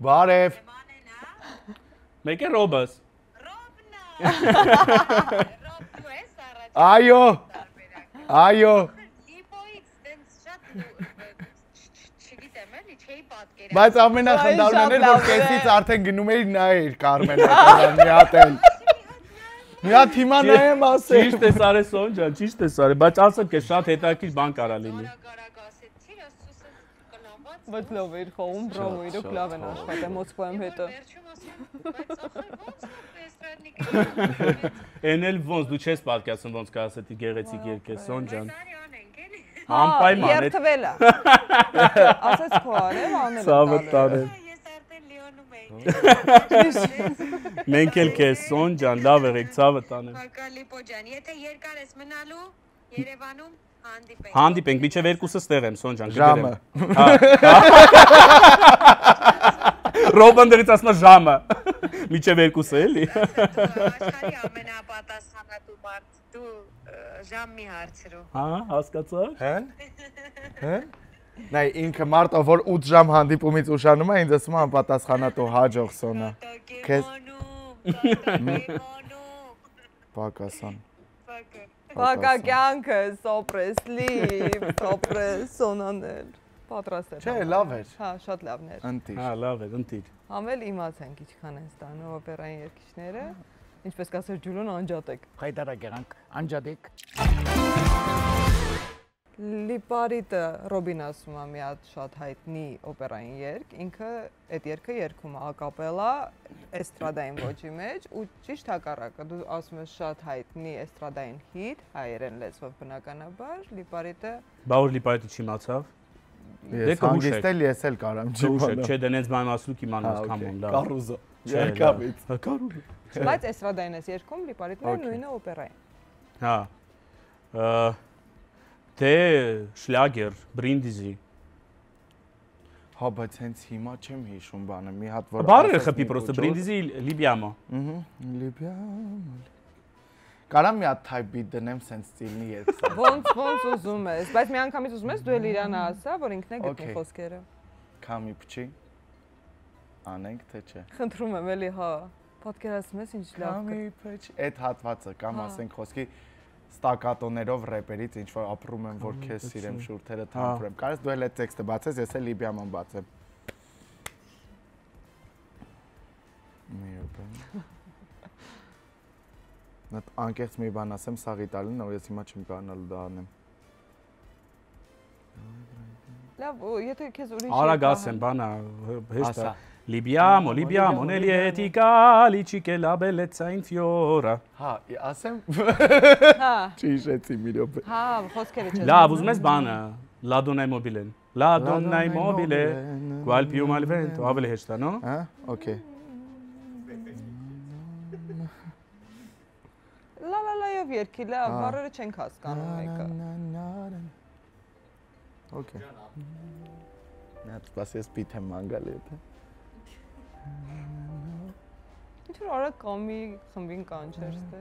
Բարև։ Մանեն է։ Մեկ է Ռոբս։ Ռոբնա։ Ռոբ դու ես առաջ։ Այո։ Այո։ Լիպոից տենց շատ չգիտեմ էլի, չէի պատկերացնում։ Բայց ամենախնդալն էր որ կեսից արդեն գնում էի նայր Կարմենը մի հատ էլ։ Մի հատ հիմա նայեմ ասել։ Ճիշտ է Սարե Սոնջան, ճիշտ է Սարե, բայց ասեմ քեզ շատ հետաքրքիր բան կարա լինի։ Գարագ ասեցի, ասում կլանված։ Բայց լավ էր խոհում, բրավո, իրոք լավ են աշխատել Մոսկվայում հետո։ Վերջում ասում, բայց ախր ո՞նց է պես Էստրադնիկը։ Էն էլ ոնց դու չես պատկասում ոնց կաս էդի գեղեցիկ երգ է Սոն ջան։ Սարի անենք էլի։ Անպայման է։ Երթվել է։ Ասած քո արև անել։ Ցավը տանել։ Ես արդեն Լիոնում էի։ Մենք էլ քեզ Սոն ջան լավ եղեք ցավը տանել։ Հակալիպո ջան, եթե երկար ես մնալու Երևանում հանդիպենք։ Հանդիպենք, միջև երկուսը ստեղ եմ Սոն ջան, Ժամը։ Ռոբան դերից ասма ժամը։ Միջև երկուսը էլի։ Աշխարհի ամենապատասխանատու մարդ դու ժամ մի հարցրու։ Հա, հասկացա։ Հեն։ Նայ ինքը մարդը որ 8 ժամ հանդիպումից ուշանում է, ինձ ասում է անպատասխանատու հաջող Սոնա։ Քեզ Պակասան։ Բակա կյանքը սոպրեսլի, սոպրես սոնանել։ Պատրաստ էր։ Չէ, լավ էր։ Հա, շատ լավն էր։ Ընտիր։ Հա, լավ է, ընտիր։ Համել իմացանք ինչքան են ստանում օպերային երգիչները։ Ինչպես կասեր Ջուլոն անջատեք։ Հայտարարեք եղանք, անջատեք։ Լիպարիտը Ռոբին ասում է մի հատ շատ հայտնի օպերային երգ, ինքը այդ երգը երգում է ակապելա էստրադային ոճի մեջ ու ճիշտ հակառակը դու ասում ես շատ հայտնի էստրադային հիթ հայերեն լեզվով բնականաբար Լիպարիտը Բա որ Լիպարիտը չիմացավ։ Ես հանգիստ էլ ես էլ կարամ Չուշեք, չէ, դենից բան ասլուկ իմանաս կամոն, լավ։ Կարուզո։ Երկավից։ Կարուզո։ բայց էստրադային ես երգում Լիպարիտն է նույնը օպերային։ Հա։ Դե շլագեր, բրինդիզի։ Հա, բայց հենց հիմա չեմ հիշում բանը, մի հատ որ Բարը խփի պրոստը բրինդիզի լիբիամա։ Լիբիամ։ Կարամ մի հատ type beat դնեմ սենց ստիլնի երգսա։ Ոնց ուզում ես, բայց մի անգամից ուզում ես դու էլ իրանը ասա, որ ինքն է գտնի խոսքերը։ Քամի փչի։ Անենք թե չէ։ Խնդրում եմ էլի, հա, պատկերացնում ես ինչ լավ։ Քամի փչի, այդ հատվածը կամ ասենք խոսքի ստակատոներով рэպերից ինչ որ ապրում եմ որ քեզ սիրեմ շուրթերը թանձրեմ։ Կարես դու էլ այդ տեքստը բացես, ես էլ լիբիաման բացեմ։ Մի րոպե։ Նա անկեղծ մի բան ասեմ սաղ իտալին, որ ես հիմա չեմ կարողանալու դա անեմ։ Լավ, եթե քեզ ուրիշ Արագ ասեմ, բանա, հեշտ է։ Libiamo, libiamo nei lieti calici che la bellezza infiora։ Հա, ասեմ։ Հա։ Չհիշեցի մի րոպե։ Հա, խոսքերը չես։ Լավ, ուզում ես բանը, La donna immobile։ La donna immobile, qual più mal vento, ավելի հեշտ է, no։ Հա, okay։ Լայով երգի, լավ, բառերը չենք հասկանում մեկը։ Okay։ Նա սպասես պիթ եմ մանգալի եթե։ Ինչ որ արագ կամի խմբին կանչեր ստե։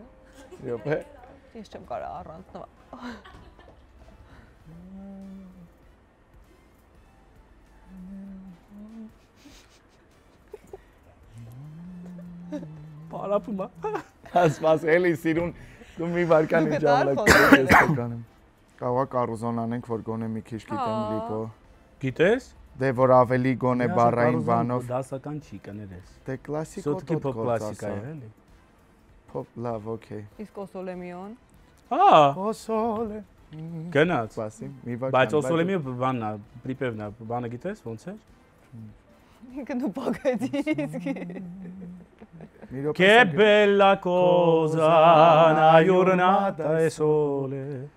Յոպե։ Ես չեմ կարող առանց նվա։ Պարապում է։ Ասված էլի սիրուն դու մի վարկան իջավլակ ես կանեմ։ Կարողա կարուզոն անենք որ գոնե մի քիչ գիտեմ լիպո։ Գիտես։ Դե որ ավելի գոնե բառային բանով դասական չի կներես։ Դե կլասիկ Սոտկի փոփ կլասիկա է, էլի։ Փոփ լավ, okay։ Իսկ օսոլեմիոն։ Հա, Օսոլե։ գնաց։ Սպասի, մի վարկան։ Բայց օսոլեմի բանն է, պրիպևն է, բանը գիտես ոնց է։ Ինքը դու բակայդի իսկ։ Che bella cosa una giornata e sole։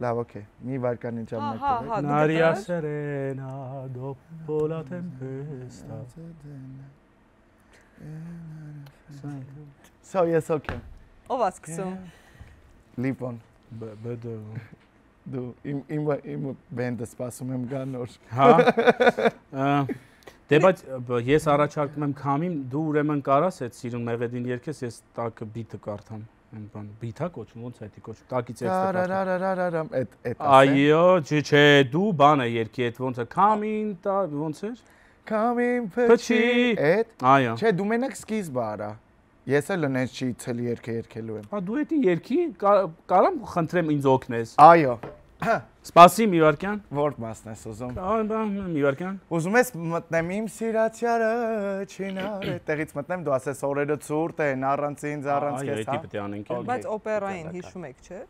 Լավ, okay։ Մի վարկան ինչ ամեն Հա, N'aria serena dopo la tempesta։ So, yes, okay։ Ով է սկսում։ Լիպոն։ Բդո։ Դու իմ բենդը սպասում եմ գա նոր։ Հա։ Դե բայց ես առաջարկում եմ Քամին, դու ուրեմն կարաս այդ սիրուն մեղեդին երգես, ես տակը բիթը կարդամ։ Այն բան, բիթա կոչում, ոնց է դա կոչում։ Տակից էքստը կարդամ։ Այդ Այո, չէ, դու բանը երգի այդ ոնց է Քամին, ոնց էր։ Քամին փչի։ Այդ։ Այո։ Չէ, դու մենակ սկիզբը արա։ Ես էլ նենց չի ցելի երգը երգելու եմ։ Հա դու էդի երգի կարամ խնդրեմ ինձ օգնես։ Այո։ Սպասի մի վարքյան։ Որ մասն ես ուզում։ Այն բան, մի վարքյան։ Ուզում ես մտնեմ իմ սիրացյալը, չինար, այդտեղից մտնեմ, դու ասես օրերը ցուրտ են, առանց ինձ, առանց քեզ, հա։ Այո, պետք է անենք։ Բայց օպերային հիշում եք, չէ։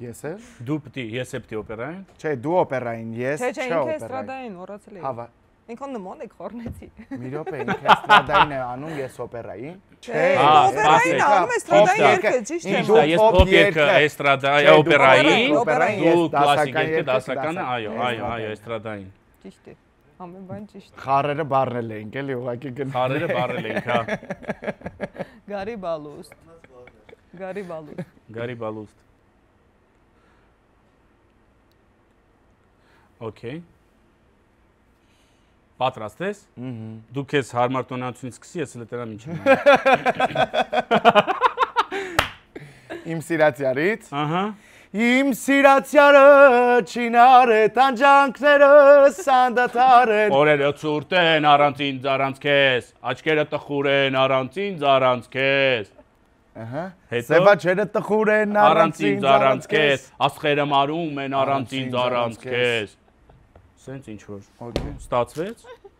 Ես էլ։ Դու պետք է, ես է պետք է օպերային։ Չէ, դու օպերային, ես Չէ, չէ ինքը օպերային։ էստրադային, մոռացել եմ։ Հավա։ Ինքան նման եք խորնեցի։ Մի րոպե, ինքը էստրադային է անում, ես օպերայի։ Չէ, օպերային անում, էստրադային երգը ճիշտ է։ Ես pop երգը, էստրադա, օպերային, դու կլասիկ երգը, դասականը, այո, էստրադային։ Ճիշտ է։ Ամեն բան ճիշտ է։ Խառերը բառնել էինք, էլի ուղղակի գնա։ Խառերը բառել ենք, հա։ Գարի բալուստ։ Okay։ Պատրաստ ես։ Դու քեզ հարմար տոնացությունից սկսի, ես լետերամ ինչ եմ։ Իմ սիրացյալից։ Ահա։ Իմ սիրացյալը չինար է տանջանքները սանդաթար են։ Օրերը ցուրտ են առանց ինձ առանց քեզ, աչքերը տխուր են առանց ինձ առանց քեզ։ Ահա։ Սևաչերը տխուր են առանց ինձ առանց քեզ, աստղերը մարում են առանց ինձ առանց քեզ։ Սենց ինչ որ։ Okay։ Ստացվեց։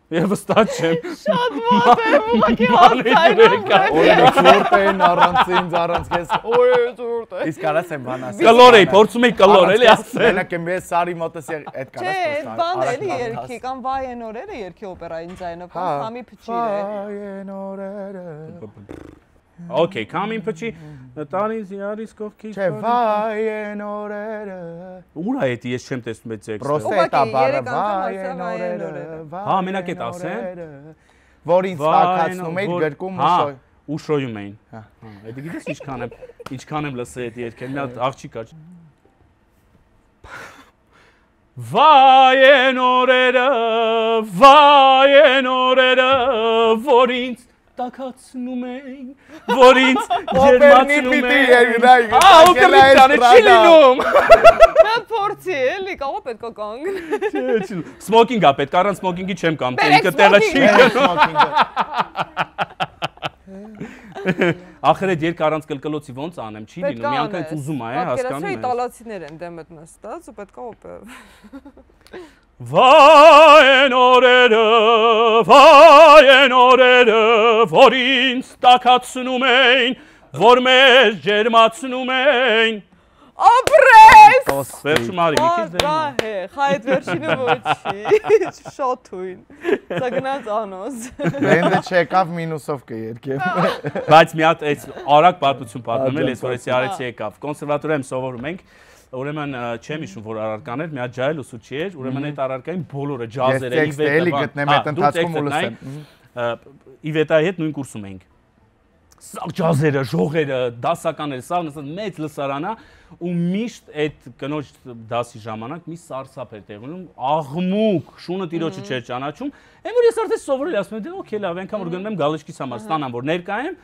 Եվ վստահ չեմ։ Շատ մոտ է, ուղղակի հարցային։ Օրերը ցուրտ են առանց ինձ առանց քեզ։ Օրերը ցուրտ է։ Իսկ կարաս եմ բան ասել։ Կլոր էի, փորձում էի կլոր էլի ասել։ Մենակ եմ ես սարի մոտս այդ կարաս խոսալ։ Չէ, բան էլի երգի, կամ վայ են օրերը երգի օպերային ձայնով, կամ քամի փչիր է։ Վայ են օրերը։ Okay, քամին փչի, տանից յարից կողքից։ Չէ, վայ են օրերը։ Ուր է դա ես չեմ տեսնում այդ տեքստը։ Պրոստետա բառը վայ են օրերը։ Հա, մենակ այդ ասեմ։ Որ ինձ սակացնում էի գրկում ու շոյում էին։ Հա, դա գիտես ինչքան եմ լսել այդ երգը, մի հատ աղջիկ կար։ Վայ են օրերը, որ ինձ տակացնում էին, որ ինձ ջերմացնում էին։ Օպերնի չի լինում։ Նա փորձի էլի, կարող պետք է կանգնել։ Սմոքինգ է պետք, առանց սմոքինգի չեմ կամ, ինքը տեղը չի գնում։ Ախր այդ երկ առանց կլկլոցի ոնց անեմ, չի լինում, մի անգամ ուզում է, հասկանում ես։ Պատկերացրու իտալացիներ են դեմդ նստած ու պետք է օպեր։ Վայ են օրերը, որ ինձ տակացնում էին, որ մեզ ջերմացնում էին։ Ապրես։ Վերջում արի, մի քիչ դեմ։ Դա է, այդ վերջինը ոչի, շատ թույն։ Սա գնաց անոս։ Բենդը չեկավ մինուսով կերկեմ։ Բայց մի հատ այս արագ պատմություն պատմեմ էլ, ես որ էսի արեցի եկավ։ Կոնսերվատորիայում սովորում ենք, ուրեմն չեմ հիշում որ առարկան էր, մի հատ ջահել ուսուցիչ էր, ուրեմն այդ առարկային բոլորը ջազերը, Իվետը գտնեմ այդ ընթացքում ու լսեմ։ Իվետայի հետ նույն կուրսում էինք։ Սա ջազերը, ժողերը, դասականները, սա մեծ լսարան է ու միշտ այդ կնոջ դասի ժամանակ մի սարսափ էր տեղի ունենում, աղմուկ, շունը տիրոջը չէր ճանաչում։ Այն որ ես արդեն սովորել եմ, ասում եմ, օքեյ, լավ, այնքան որ գնում եմ գալեշկիս համար, ստանամ որ ներկա եմ,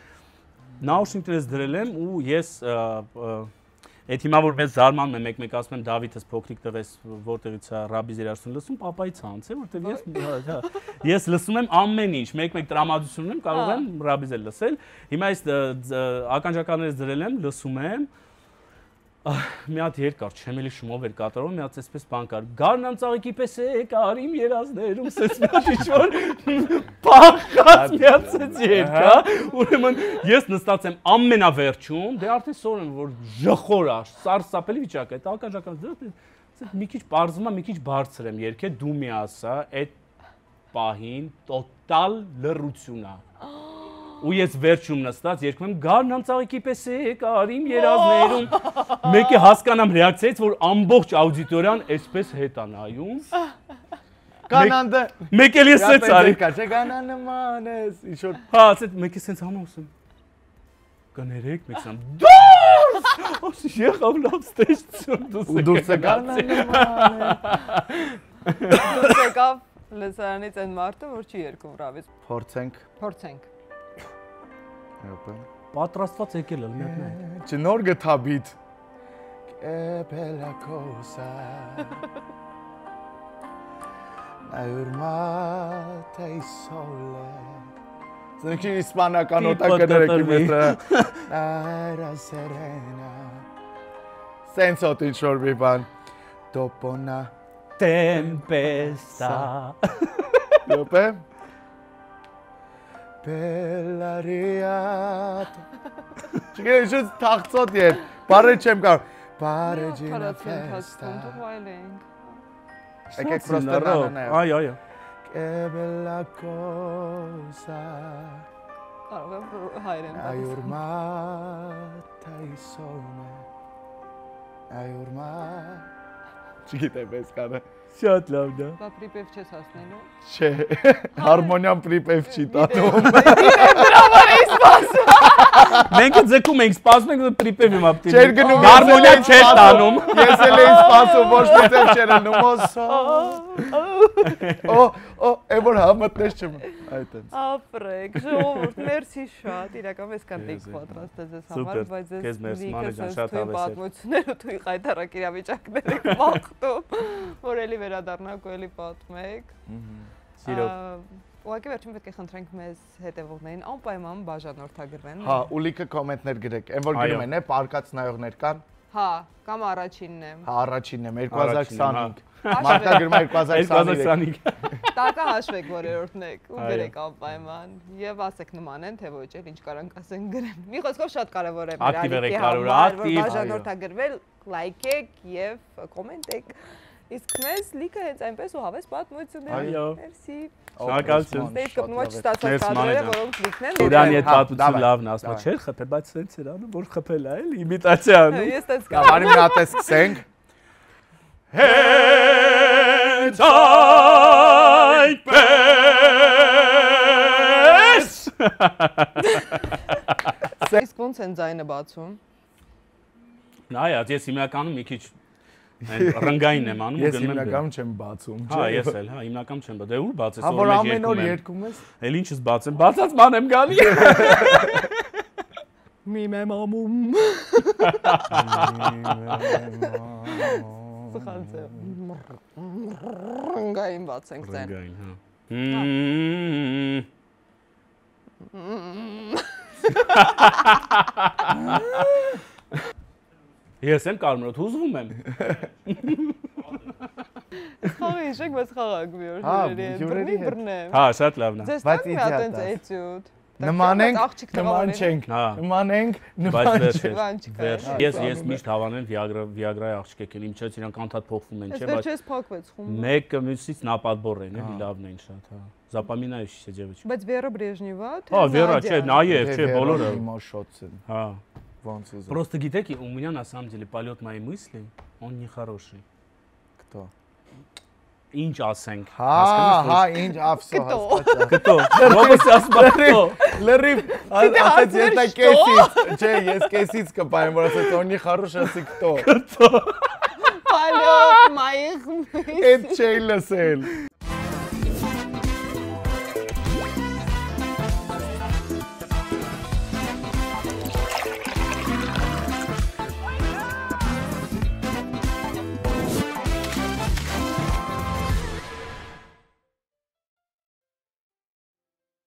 նաուշնիկներս դրել եմ ու ես այդ հիմա որ մեզ զարմանում եմ, մեկ-մեկ ասում եմ Դավիթս փոքրիկ տղես որտեղից է Ռաբի Զերաշուն լսում, papayi ցանց է, որտեղ ես լսում եմ ամեն ինչ, մեկ-մեկ տրամադրություն ունեմ, կարող եմ Ռաբիզ էլ լսել։ Հիմա այս ականջականներից դրել եմ, լսում եմ։ Մի հատ երկար, չեմ էլի շումով էր կատարում, մի հատ այսպես բան կար։ Գարնան ծաղիկի պես է կարիմ երազներում, սենց մի հատ ինչ-որ պախած մի հատ սենց երկա, ուրեմն ես նստած եմ ամենավերջում, դե արդեն սովորում եմ, որ ժխոր է, սարսափելի վիճակ է, այդ ականջականից մի քիչ պարզվում է, մի քիչ բարձր եմ երգել, դու մի ասա, այդ պահին տոտալ լռություն է։ Ու ես վերջում նստած երգում եմ Գարնան ծաղիկի պես է կարիմ երազներում։ Մեկը հասկանամ ռեակցիայից, որ ամբողջ աուդիտորիան այսպես հետ է նայում։ Կանանդը մեկ էլ ես սենց արի։ Չէ, կանան նման ես, ինչ որ հա, ասեց մեկ է սենց անում ասում։ Կներեք, մեկ սամ։ Դուրս! Ոսի եղավ լավ ստեյջություն ու դուրս է կանան նման է։ Դուրս եկավ լսարանից այն մարդը, որ չի երգում Ռաբից։ Փորձենք։ Պատրաստված եկել էլ մի հատ նայ։ Չնոր գթաբիտ։ Bella cosa. Urmata il sole. Սնքի իսպանական օտակը դրեք մետը։ Era serena. Սենսոտ ինչ-որ մի բան։ Topona tempesta. Դոպե։ Bell'ariato. Չգիտեմ, ինչ թաղծոտ ետ, բարը չեմ կարող, Parigina festa. Եկեք պրոստը նանանայով։ Այո։ che bella cosa Կարող եմ հայերեն ai urmat ai sone ai urmat Չգիտեմ ես կանա Շատ լավ դա։ Բա պրիպև չես հասնելու։ Չէ, հարմոնիան պրիպև չի տանում։ Մենք ձգում ենք, սպասում ենք պրիպև հիմա պիտի։ Չէր գնում, հարմոնիա չէր տանում։ Ես էլ էի սպասում, ոչ մի տեղ չէր անում, որ համտնես չմ։ Այդ է։ Ապրեք, ժողովուրդ, մերսի շատ, իրական ես կանտեիք պատրաստել ձեզ համար, բայց քեզ մերսի, մանեջան, շատ հավես էր։ Պատմությունները թույլ խայտարակ իրավիճակներ եք մաղթում, որ էլի վերադառնաք ու էլի պատմեք։ Սիրով։ Ուղղակի վերջին պետք է խնդրենք մեզ հետևողներին անպայման բաժանորդագրվեն։ Հա, ու լիքը կոմենտներ գրեք, այն որ գրում են, պարկած նայողներ կան։ Հա, կամ առաջինն եմ։ Հա, առաջինն եմ 2025։ Մարտա գրում է 2025։ Տակը հաշվեք, որ երրորդն եք ու գրեք անպայման եւ ասեք նման են թե ոչ էլ ինչ կարանք ասեն գրեն։ Մի խոսքով շատ կարեւոր է մեր ալիքի համար, որ բաժանորդագրվել, լայքեք եւ կոմենտեք։ Իսկ մեզ լիքը հենց այնպես ու հավես պատմություններ։ Այո։ Մերսի։ Շնորհակալություն։ Դες կպնոջ ստացած կադրերը, որոնք լիքն են։ Իրանի հետ պատմություն լավն ասում է, չէ՞, խփել, բայց սենց էր անում, որ խփել է, էլի իմիտացիա անում։ Ես տես կա։ Բարի մի հատ սկսենք։ Հենց այդպես։ Իսկ ոնց են ձայնը բացում։ Նայած, ես հիմնականում մի քիչ ռնգային եմ անում ու Ես գնում եմ։ հիմնականում չեմ բացում, Հա, ես էլ, հա, հիմնականում չեմ բացում։ Դե ուր բացես, Հա, որ ամեն օր երգում ես։ Էլ ինչս բացեմ, բացած ման եմ գալի։ Մի մեմ ամում։ Սխալցե։ Ռնգային բացենք ձայն։ Ռնգային, հա։ Ես եմ կարմրոտ հուզվում եմ։ Խաղի իշեք, բայց խաղակ մի օր հյուրերի հետ բռնեմ։ Հա, շատ լավն է։ Ձեզ տակ մի հատ ընց էտյուդ։ Նման ենք, նման չենք, նման ենք, նման չենք։ Ես միշտ հավանեմ Viagra-ի աղջիկ են, իմ չես իրանք անդադ փոխվում են, չէ՞, բայց վերջերս փակվեց խումբը։ Մեկը մյուսից նապատբոր են, էլի լավն են շատ, հա։ Запоминающийся девочка։ Բայց Վերա Բրեժնևա, թե Հա, Վերա, չէ, Նաև, չէ, բոլորը։ Հա։ Просто գիտեք, у меня на самом деле полет моей мысли, он нехороший. Кто? Ինչ ասենք։ Հա, ինչ ավսո հասկացա։ Կտո։ Ո՞ւս ասում քտո։ Լրիվ, ասած ես դա կեսից, չէ, ես կեսից կպայեմ, որ ասած օնի խարուշ ասի քտո։ Полет моих мыслей։ Էդ չի լսել։